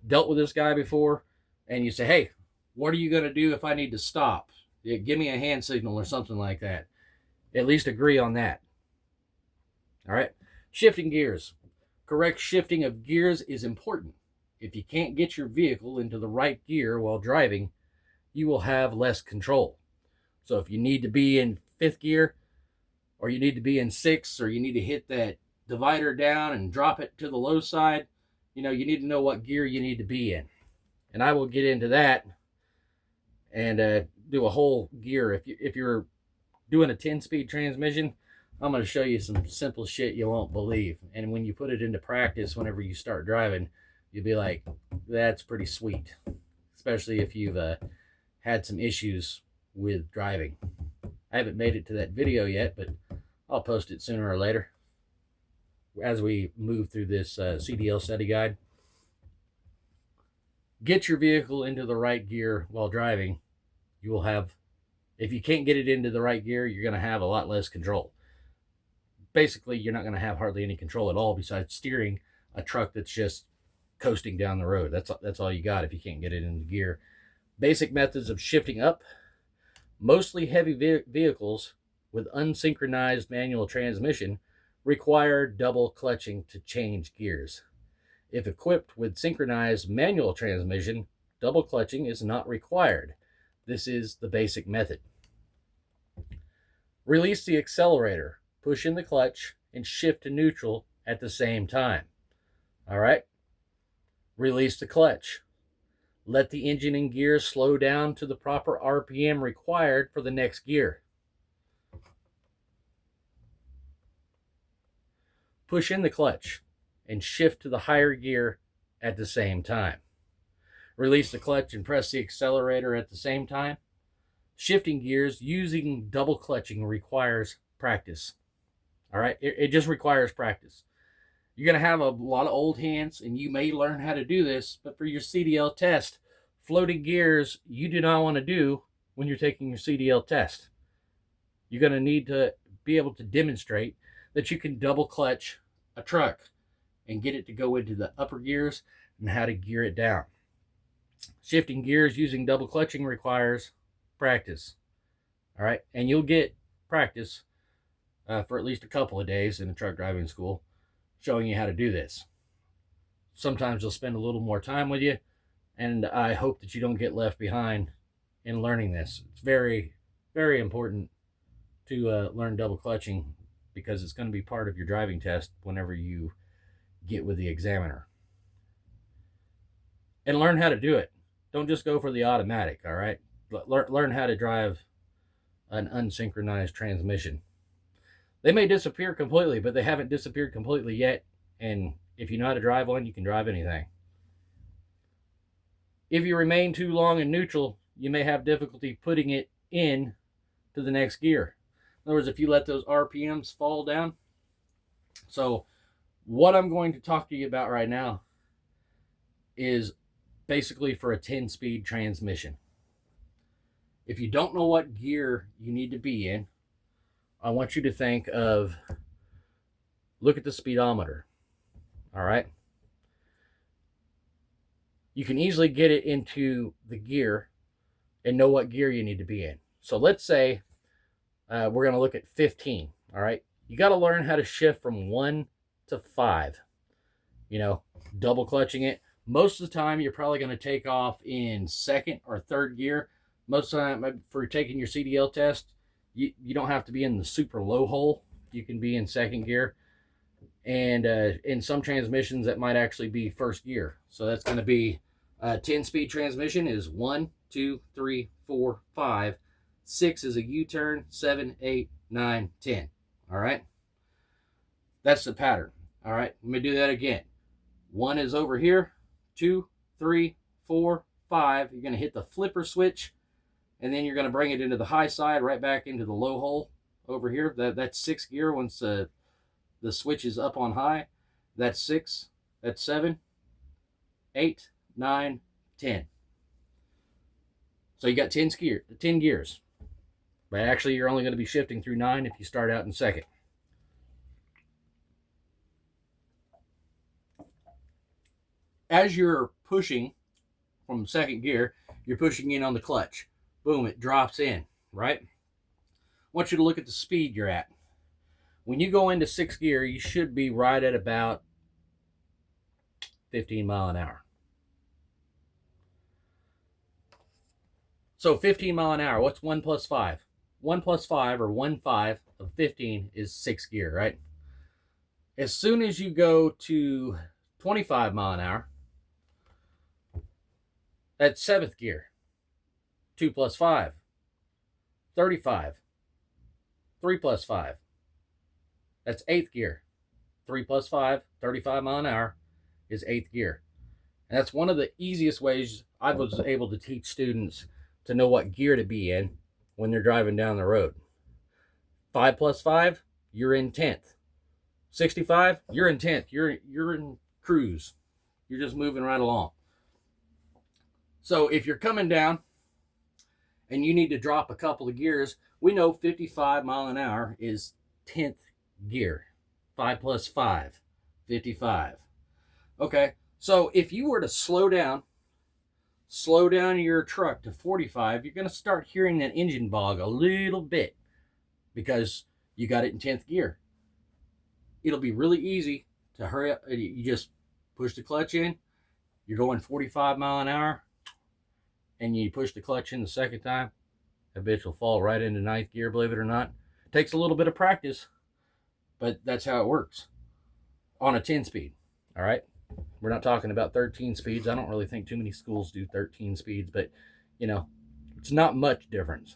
dealt with this guy before and you say, hey, what are you going to do if I need to stop? Give me a hand signal or something like that. At least agree on that. All right? Shifting gears. Correct shifting of gears is important. If you can't get your vehicle into the right gear while driving, you will have less control. So if you need to be in 5th gear, or you need to be in 6th, or you need to hit that divider down and drop it to the low side, you need to know what gear you need to be in. And I will get into that and do a whole gear. If you're doing a 10-speed transmission, I'm going to show you some simple shit you won't believe. And when you put it into practice, whenever you start driving, you'll be like, that's pretty sweet. Especially if you've had some issues with driving. I haven't made it to that video yet, but I'll post it sooner or later as we move through this CDL study guide. Get your vehicle into the right gear while driving. You will have, if you can't get it into the right gear, you're going to have a lot less control. Basically, you're not going to have hardly any control at all besides steering a truck that's just coasting down the road. That's all you got if you can't get it into gear. Basic methods of shifting up. Mostly heavy vehicles with unsynchronized manual transmission require double clutching to change gears. If equipped with synchronized manual transmission, double clutching is not required. This is the basic method. Release the accelerator, push in the clutch, and shift to neutral at the same time. All right? Release the clutch. Let the engine and gears slow down to the proper RPM required for the next gear. Push in the clutch and shift to the higher gear at the same time. Release the clutch and press the accelerator at the same time. Shifting gears using double clutching requires practice. All right, it just requires practice. You're going to have a lot of old hands, and you may learn how to do this, but for your CDL test, floating gears you do not want to do when you're taking your CDL test. You're going to need to be able to demonstrate that you can double clutch a truck and get it to go into the upper gears and how to gear it down. Shifting gears using double clutching requires practice. All right, and you'll get practice for at least a couple of days in a truck driving school showing you how to do this. Sometimes they'll spend a little more time with you, and I hope that you don't get left behind in learning this. It's very, very important to learn double clutching because it's going to be part of your driving test whenever you get with the examiner. And learn how to do it. Don't just go for the automatic, all right? Learn how to drive an unsynchronized transmission. They may disappear completely, but they haven't disappeared completely yet. And if you know how to drive one, you can drive anything. If you remain too long in neutral, you may have difficulty putting it in to the next gear. In other words, if you let those RPMs fall down. So what I'm going to talk to you about right now is basically for a 10-speed transmission. If you don't know what gear you need to be in, I want you to think of, look at the speedometer, all right? You can easily get it into the gear and know what gear you need to be in. So let's say we're going to look at 15, all right? You got to learn how to shift from 1 to 5, you know, double clutching it. Most of the time, you're probably going to take off in second or third gear. Most of the time, for taking your CDL test, you don't have to be in the super low hole. You can be in second gear. And in some transmissions, that might actually be first gear. So that's going to be 10-speed transmission is 1, 2, 3, 4, 5. 6 is a U-turn. 7, 8, 9, 10. All right? That's the pattern. All right? Let me do that again. 1 is over here. 2, 3, 4, 5. You're going to hit the flipper switch. And then you're going to bring it into the high side, right back into the low hole over here. That's 6th gear once the switch is up on high. That's 6. That's 7, 8, 9, 10. So you got 10 gears. But actually, you're only going to be shifting through 9 if you start out in second. As you're pushing from second gear, you're pushing in on the clutch. Boom, it drops in, right? I want you to look at the speed you're at. When you go into 6th gear, you should be right at about 15 miles an hour. So 15 miles an hour, what's 1 plus 5? 1 plus 5, or 1/5 of 15 is 6th gear, right? As soon as you go to 25 miles an hour, that's 7th gear. 2 plus 5, 35. 3 plus 5. That's 8th gear. 3 plus 5, 35 mile an hour is 8th gear. And that's one of the easiest ways I was able to teach students to know what gear to be in when they're driving down the road. 5 plus 5, you're in 10th. 65, you're in 10th. You're in cruise. You're just moving right along. So if you're coming down and you need to drop a couple of gears, we know 55 mile an hour is 10th gear. 5 plus 5, 55. Okay, so if you were to slow down your truck to 45, you're going to start hearing that engine bog a little bit because you got it in 10th gear. It'll be really easy to hurry up. You just push the clutch in. You're going 45 mile an hour, and you push the clutch in the second time. That bitch will fall right into 9th gear, believe it or not. It takes a little bit of practice, but that's how it works on a 10 speed. All right. We're not talking about 13 speeds. I don't really think too many schools do 13 speeds, but you know, it's not much difference.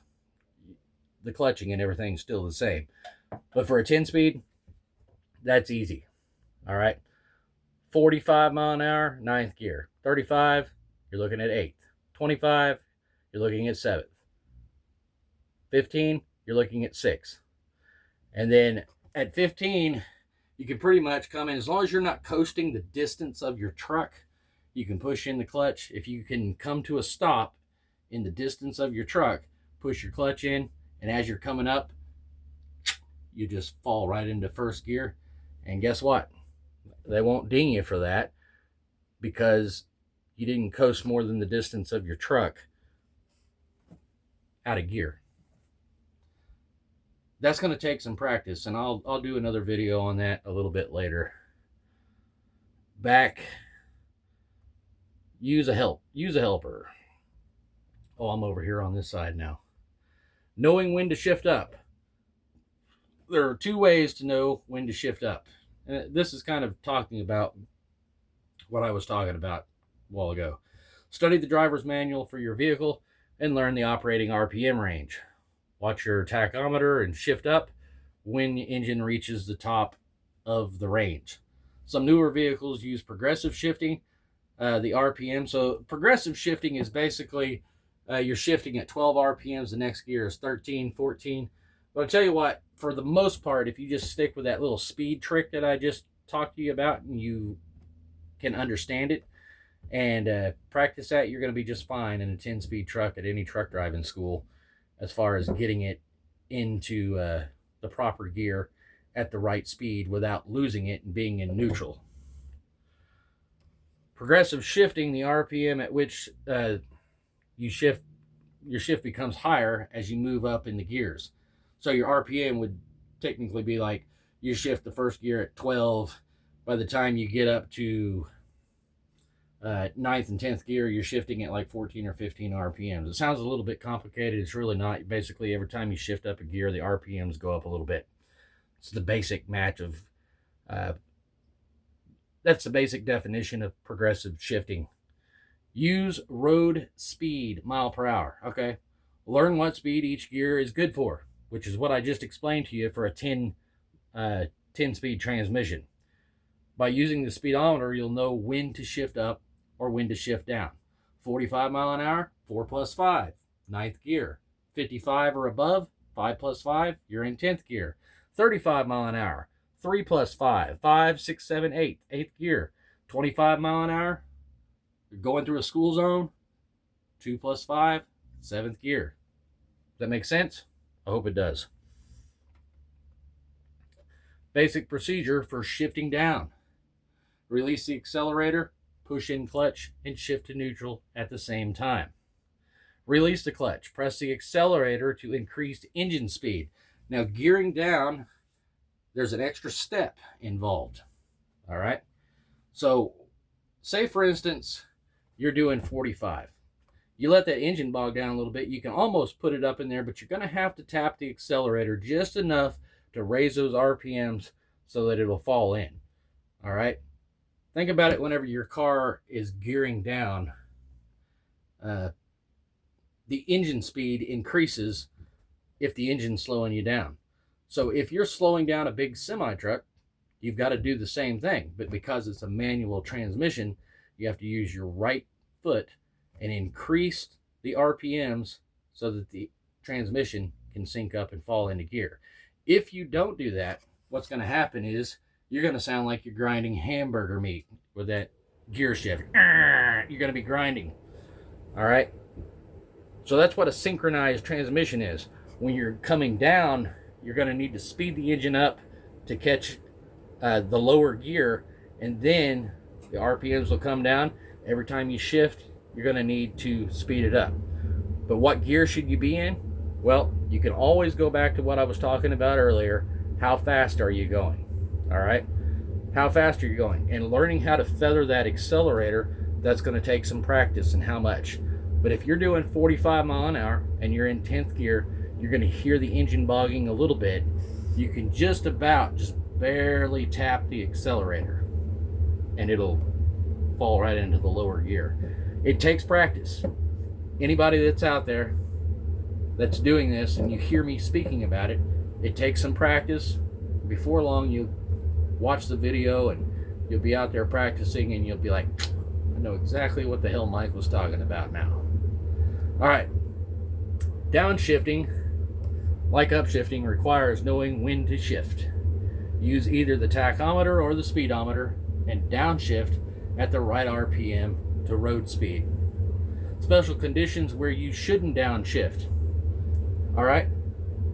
The clutching and everything's still the same. But for a 10 speed, that's easy. All right. 45 mile an hour, 9th gear. 35, you're looking at 8th. 25, you're looking at 7th. 15, you're looking at 6th. And then at 15, you can pretty much come in, as long as you're not coasting the distance of your truck, you can push in the clutch. If you can come to a stop in the distance of your truck, push your clutch in, and as you're coming up, you just fall right into first gear. And guess what? They won't ding you for that because you didn't coast more than the distance of your truck out of gear. That's going to take some practice, and I'll do another video on that a little bit later. Use a helper. Oh, I'm over here on this side now. Knowing when to shift up. There are 2 ways to know when to shift up. And this is kind of talking about what I was talking about a while ago. Study the driver's manual for your vehicle and learn the operating RPM range. Watch your tachometer and shift up when the engine reaches the top of the range. Some newer vehicles use progressive shifting, the RPM. So progressive shifting is basically you're shifting at 12 RPMs. The next gear is 13, 14. But I'll tell you what, for the most part, if you just stick with that little speed trick that I just talked to you about and you can understand it and practice that, you're going to be just fine in a 10-speed truck at any truck driving school as far as getting it into the proper gear at the right speed without losing it and being in neutral. Progressive shifting, the RPM at which you shift, your shift becomes higher as you move up in the gears. So your RPM would technically be like you shift the first gear at 12. By the time you get up to 9th and 10th gear, you're shifting at like 14 or 15 RPMs. It sounds a little bit complicated. It's really not. Basically, every time you shift up a gear, the RPMs go up a little bit. It's the basic match of, that's the basic definition of progressive shifting. Use road speed, mile per hour, okay? Learn what speed each gear is good for, which is what I just explained to you for a 10-speed transmission. By using the speedometer, you'll know when to shift up or when to shift down. 45 mile an hour, 4 plus 5, 9th gear. 55 or above, 5 plus 5, you're in 10th gear. 35 mile an hour, 3 plus 5, 5, 6, 7, 8, 8th gear. 25 mile an hour, you're going through a school zone, 2 plus 5, 7th gear. Does that make sense? I hope it does. Basic procedure for shifting down. Release the accelerator, push in clutch, and shift to neutral at the same time. Release the clutch. Press the accelerator to increase engine speed. Now, gearing down, there's an extra step involved. All right? So, say, for instance, you're doing 45. You let that engine bog down a little bit. You can almost put it up in there, but you're going to have to tap the accelerator just enough to raise those RPMs so that it'll fall in. All right? Think about it whenever your car is gearing down. The engine speed increases if the engine's slowing you down. So if you're slowing down a big semi truck, you've got to do the same thing. But because it's a manual transmission, you have to use your right foot and increase the RPMs so that the transmission can sync up and fall into gear. If you don't do that, what's going to happen is you're going to sound like you're grinding hamburger meat with that gear shift. You're going to be grinding. All right. So that's what a synchronized transmission is. When you're coming down, you're going to need to speed the engine up to catch the lower gear, and then the RPMs will come down. Every time you shift, you're going to need to speed it up. But what gear should you be in? Well, you can always go back to what I was talking about earlier. How fast are you going? All right. How fast are you going? And learning how to feather that accelerator, that's going to take some practice. And how much? But if you're doing 45 mile an hour and you're in 10th gear, you're going to hear the engine bogging a little bit. You can just barely tap the accelerator and it'll fall right into the lower gear. It takes practice. Anybody that's out there that's doing this and you hear me speaking about it, it takes some practice. Before long, you watch the video and you'll be out there practicing and you'll be like, I know exactly what the hell Mike was talking about now. All right. Downshifting, like upshifting, requires knowing when to shift. Use either the tachometer or the speedometer and downshift at the right RPM to road speed. Special conditions where you shouldn't downshift. All right.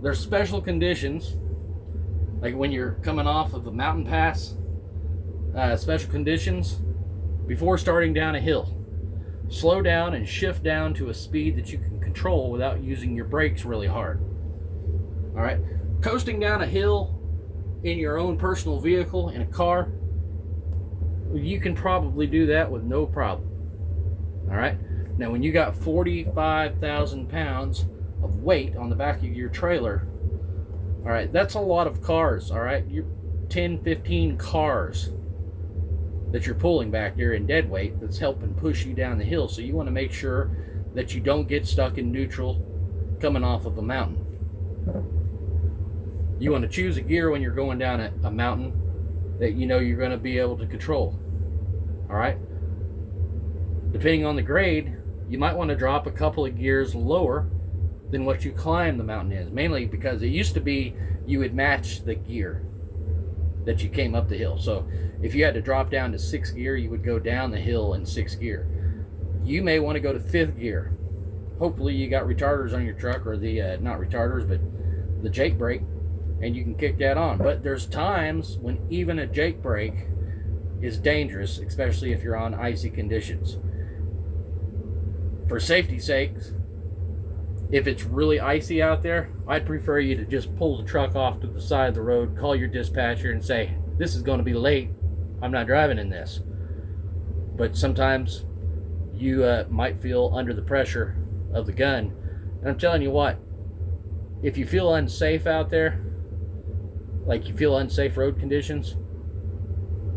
There's special conditions, like when you're coming off of a mountain pass. Special conditions before starting down a hill. Slow down and shift down to a speed that you can control without using your brakes really hard. All right. Coasting down a hill in your own personal vehicle, in a car, you can probably do that with no problem. All right. Now, when you got 45,000 pounds of weight on the back of your trailer, all right, that's a lot of cars. All right. You're 10, 15 cars that you're pulling back there in dead weight that's helping push you down the hill. So you want to make sure that you don't get stuck in neutral coming off of a mountain. You want to choose a gear when you're going down a mountain that you know you're going to be able to control. All right. Depending on the grade, you might want to drop a couple of gears lower than what you climb the mountain is, mainly because it used to be you would match the gear that you came up the hill. So if you had to drop down to 6th gear, you would go down the hill in 6th gear. You may want to go to 5th gear. Hopefully you got retarders on your truck, or the not retarders, but the Jake brake, and you can kick that on. But there's times when even a Jake brake is dangerous, especially if you're on icy conditions. For safety's sake, if it's really icy out there, I'd prefer you to just pull the truck off to the side of the road, call your dispatcher and say, this is going to be late, I'm not driving in this. But sometimes you might feel under the pressure of the gun. And I'm telling you what, if you feel unsafe out there, like you feel unsafe road conditions,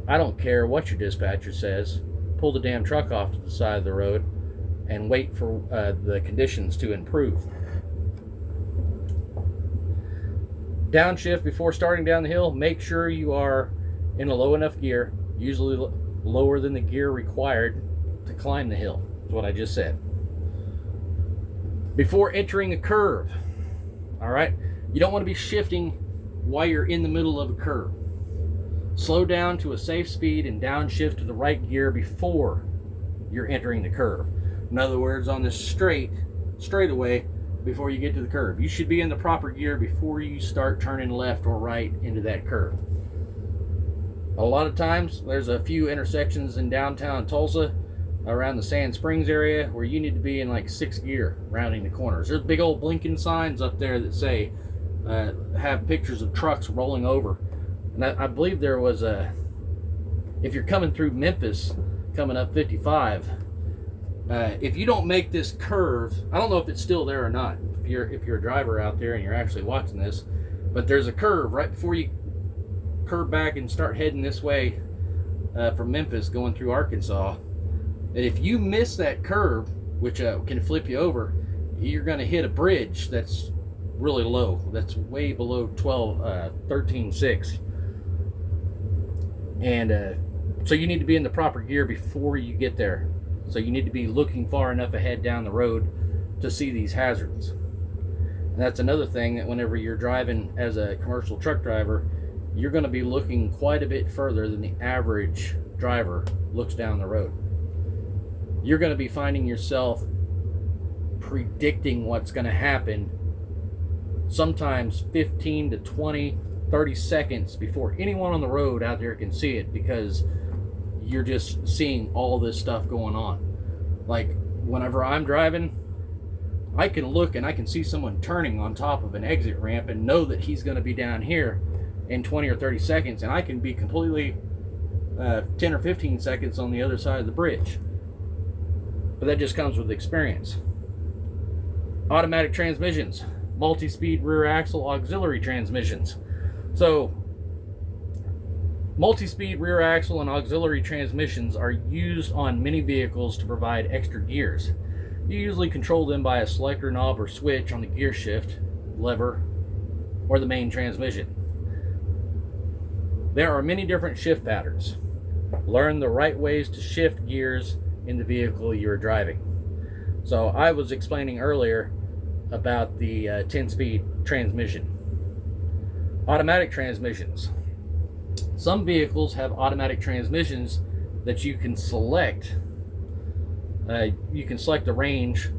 I don't care what your dispatcher says, pull the damn truck off to the side of the road and wait for the conditions to improve. Downshift before starting down the hill. Make sure you are in a low enough gear, usually lower than the gear required to climb the hill. That's what I just said. Before entering a curve, all right, you don't want to be shifting while you're in the middle of a curve. Slow down to a safe speed and downshift to the right gear before you're entering the curve. In other words, on this straightaway before you get to the curve. You should be in the proper gear before you start turning left or right into that curve. A lot of times, there's a few intersections in downtown Tulsa, around the Sand Springs area, where you need to be in like 6th gear rounding the corners. There's big old blinking signs up there that say, have pictures of trucks rolling over. And I believe there was if you're coming through Memphis, coming up 55, if you don't make this curve, I don't know if it's still there or not, if you're a driver out there and you're actually watching this, but there's a curve right before you curve back and start heading this way from Memphis going through Arkansas. And if you miss that curve, which can flip you over, you're going to hit a bridge that's really low. That's way below 13.6. And so you need to be in the proper gear before you get there. So you need to be looking far enough ahead down the road to see these hazards. And that's another thing, that whenever you're driving as a commercial truck driver, you're going to be looking quite a bit further than the average driver looks down the road. You're going to be finding yourself predicting what's going to happen sometimes 15 to 20, 30 seconds before anyone on the road out there can see it, because you're just seeing all this stuff going on. Like, whenever I'm driving, I can look and I can see someone turning on top of an exit ramp and know that he's going to be down here in 20 or 30 seconds, and I can be completely 10 or 15 seconds on the other side of the bridge. But that just comes with experience. Automatic transmissions, multi-speed rear axle auxiliary transmissions. So multi-speed rear axle and auxiliary transmissions are used on many vehicles to provide extra gears. You usually control them by a selector knob or switch on the gear shift lever or the main transmission. There are many different shift patterns. Learn the right ways to shift gears in the vehicle you're driving. So I was explaining earlier about the 10-speed transmission. Automatic transmissions. Some vehicles have automatic transmissions that you can select. You can select the range.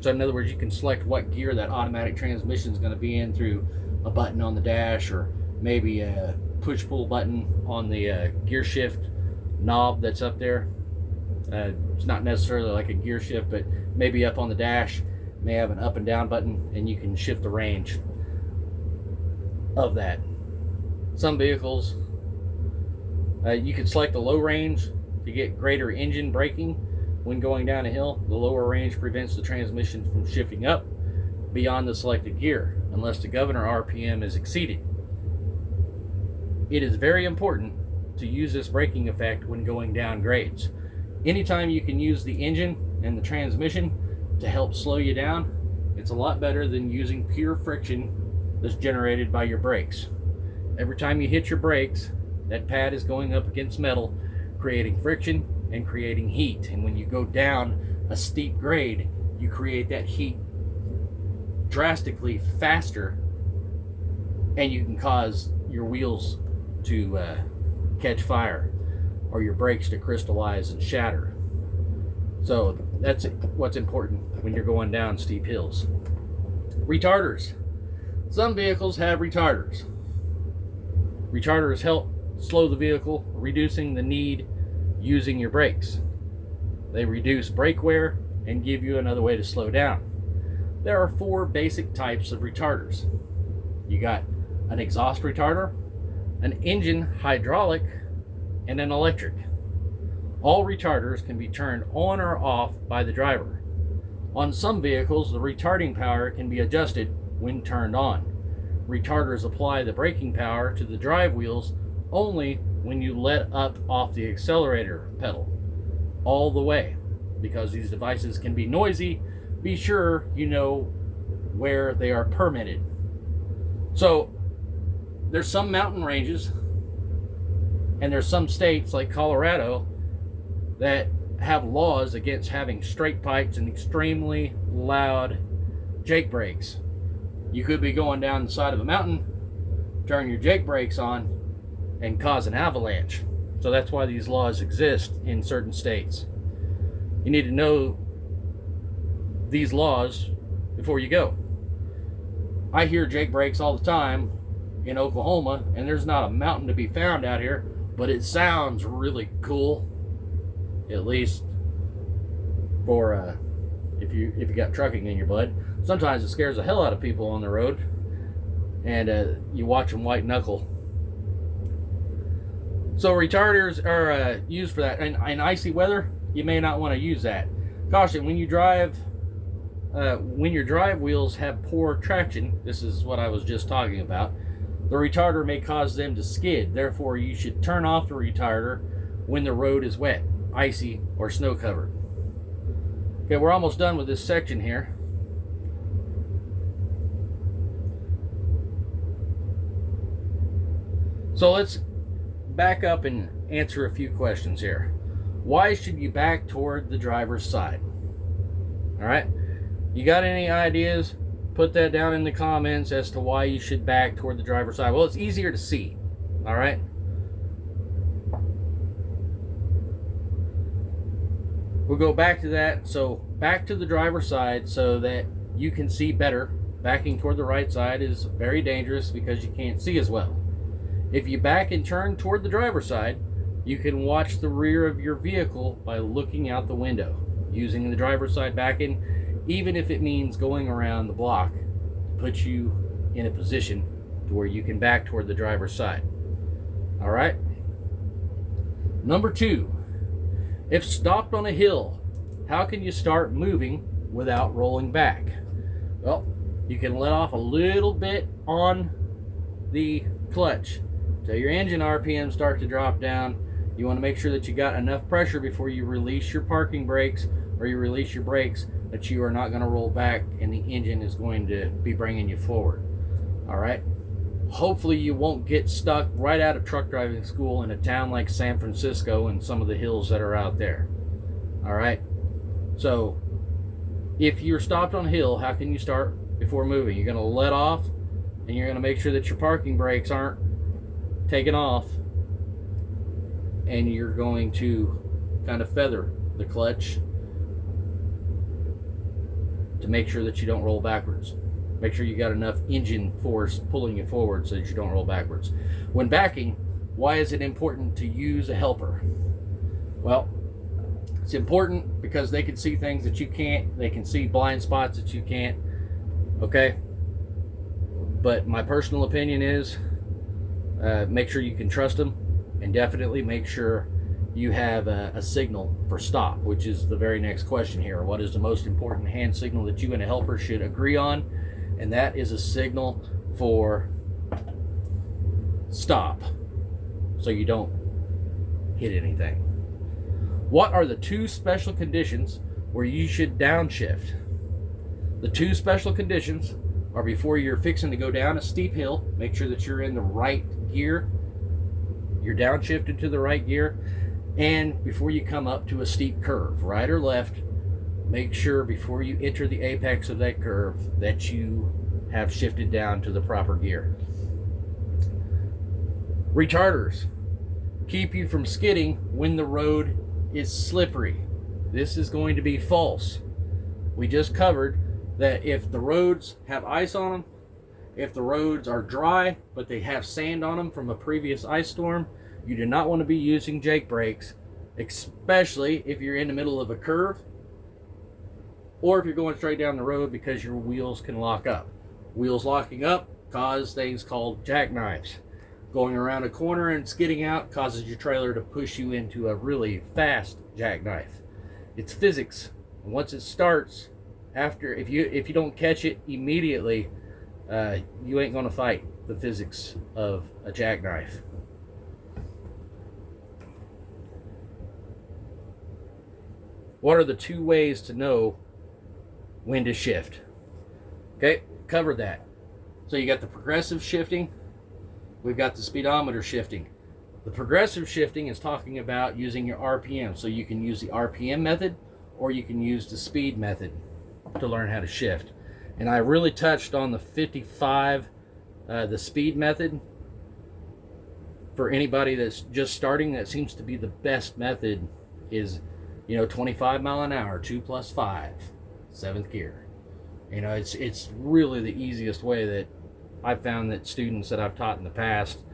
So in other words, you can select what gear that automatic transmission is going to be in through a button on the dash, or maybe a push-pull button on the gear shift knob that's up there. It's not necessarily like a gear shift, but maybe up on the dash may have an up and down button, and you can shift the range of that. Some vehicles, you can select the low range to get greater engine braking when going down a hill. The lower range prevents the transmission from shifting up beyond the selected gear unless the governor RPM is exceeded. It is very important to use this braking effect when going down grades. Anytime you can use the engine and the transmission to help slow you down, it's a lot better than using pure friction that's generated by your brakes. Every time you hit your brakes, that pad is going up against metal, creating friction and creating heat. And when you go down a steep grade, you create that heat drastically faster, and you can cause your wheels to catch fire or your brakes to crystallize and shatter. So that's what's important when you're going down steep hills. Retarders. Some vehicles have retarders. Retarders help slow the vehicle, reducing the need using your brakes. They reduce brake wear and give you another way to slow down. There are 4 basic types of retarders. You got an exhaust retarder, an engine hydraulic, and an electric. All retarders can be turned on or off by the driver. On some vehicles, the retarding power can be adjusted when turned on. Retarders apply the braking power to the drive wheels only when you let up off the accelerator pedal all the way. Because these devices can be noisy, be sure you know where they are permitted. So there's some mountain ranges and there's some states like Colorado that have laws against having straight pipes and extremely loud jake brakes. You could be going down the side of a mountain, turn your jake brakes on, and cause an avalanche. So that's why these laws exist in certain states. You need to know these laws before you go. I hear jake brakes all the time in Oklahoma, and there's not a mountain to be found out here, but it sounds really cool. At least for if you got trucking in your blood. Sometimes it scares the hell out of people on the road, and you watch them white knuckle. So retarders are used for that. And in icy weather, you may not want to use that. Caution: when you drive, when your drive wheels have poor traction, this is what I was just talking about, the retarder may cause them to skid. Therefore, you should turn off the retarder when the road is wet, icy, or snow covered. Okay, we're almost done with this section here. So let's back up and answer a few questions here. Why should you back toward the driver's side? All right. You got any ideas? Put that down in the comments as to why you should back toward the driver's side. Well, it's easier to see. All right. We'll go back to that. So back to the driver's side so that you can see better. Backing toward the right side is very dangerous because you can't see as well. If you back and turn toward the driver's side, you can watch the rear of your vehicle by looking out the window, using the driver's side backing, even if it means going around the block, to put you in a position to where you can back toward the driver's side. All right. Number 2, if stopped on a hill, how can you start moving without rolling back? Well, you can let off a little bit on the clutch till your engine RPM start to drop down. You want to make sure that you got enough pressure before you release your parking brakes or you release your brakes that you are not going to roll back and the engine is going to be bringing you forward. All right. Hopefully you won't get stuck right out of truck driving school in a town like San Francisco and some of the hills that are out there. All right. So if you're stopped on a hill, how can you start before moving? You're going to let off and you're going to make sure that your parking brakes aren't taken off, and you're going to kind of feather the clutch to make sure that you don't roll backwards. Make sure you got enough engine force pulling you forward so that you don't roll backwards. When backing, why is it important to use a helper? Well, it's important because they can see things that you can't. They can see blind spots that you can't. Okay? But my personal opinion is make sure you can trust them, and definitely make sure you have a signal for stop, which is the very next question here. What is the most important hand signal that you and a helper should agree on? And that is a signal for stop, so you don't hit anything. What are the 2 special conditions where you should downshift? The 2 special conditions are before you're fixing to go down a steep hill, make sure that you're in the right gear, you're downshifted to the right gear, and before you come up to a steep curve, right or left, make sure before you enter the apex of that curve that you have shifted down to the proper gear. Retarders keep you from skidding when the road is slippery. This is going to be false. We just covered that if the roads have ice on them, if the roads are dry but they have sand on them from a previous ice storm, you do not want to be using Jake brakes, especially if you're in the middle of a curve or if you're going straight down the road, because your wheels can lock up. Wheels locking up cause things called jackknives. Going around a corner and skidding out causes your trailer to push you into a really fast jackknife. It's physics. And once it starts, after if you don't catch it immediately, you ain't gonna fight the physics of a jackknife. What are the 2 ways to know when to shift? Okay, covered that. So you got the progressive shifting, we've got the speedometer shifting. The progressive shifting is talking about using your RPM. So you can use the RPM method or you can use the speed method to learn how to shift. And I really touched on the 55, the speed method. For anybody that's just starting, that seems to be the best method is, 25 mile an hour, 2 + 5, 7th gear. It's really the easiest way that I've found that students that I've taught in the past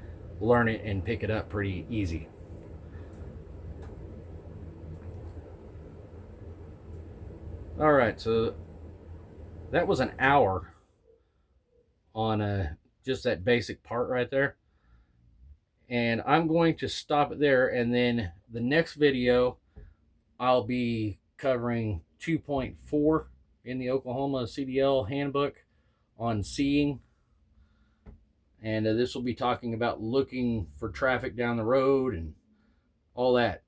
learn it and pick it up pretty easy. All right, so that was an hour on just that basic part right there. And I'm going to stop it there, and then the next video I'll be covering 2.4 in the Oklahoma CDL handbook on seeing. And this will be talking about looking for traffic down the road and all that.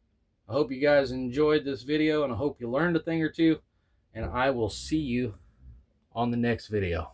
I hope you guys enjoyed this video, and I hope you learned a thing or two. And I will see you on the next video.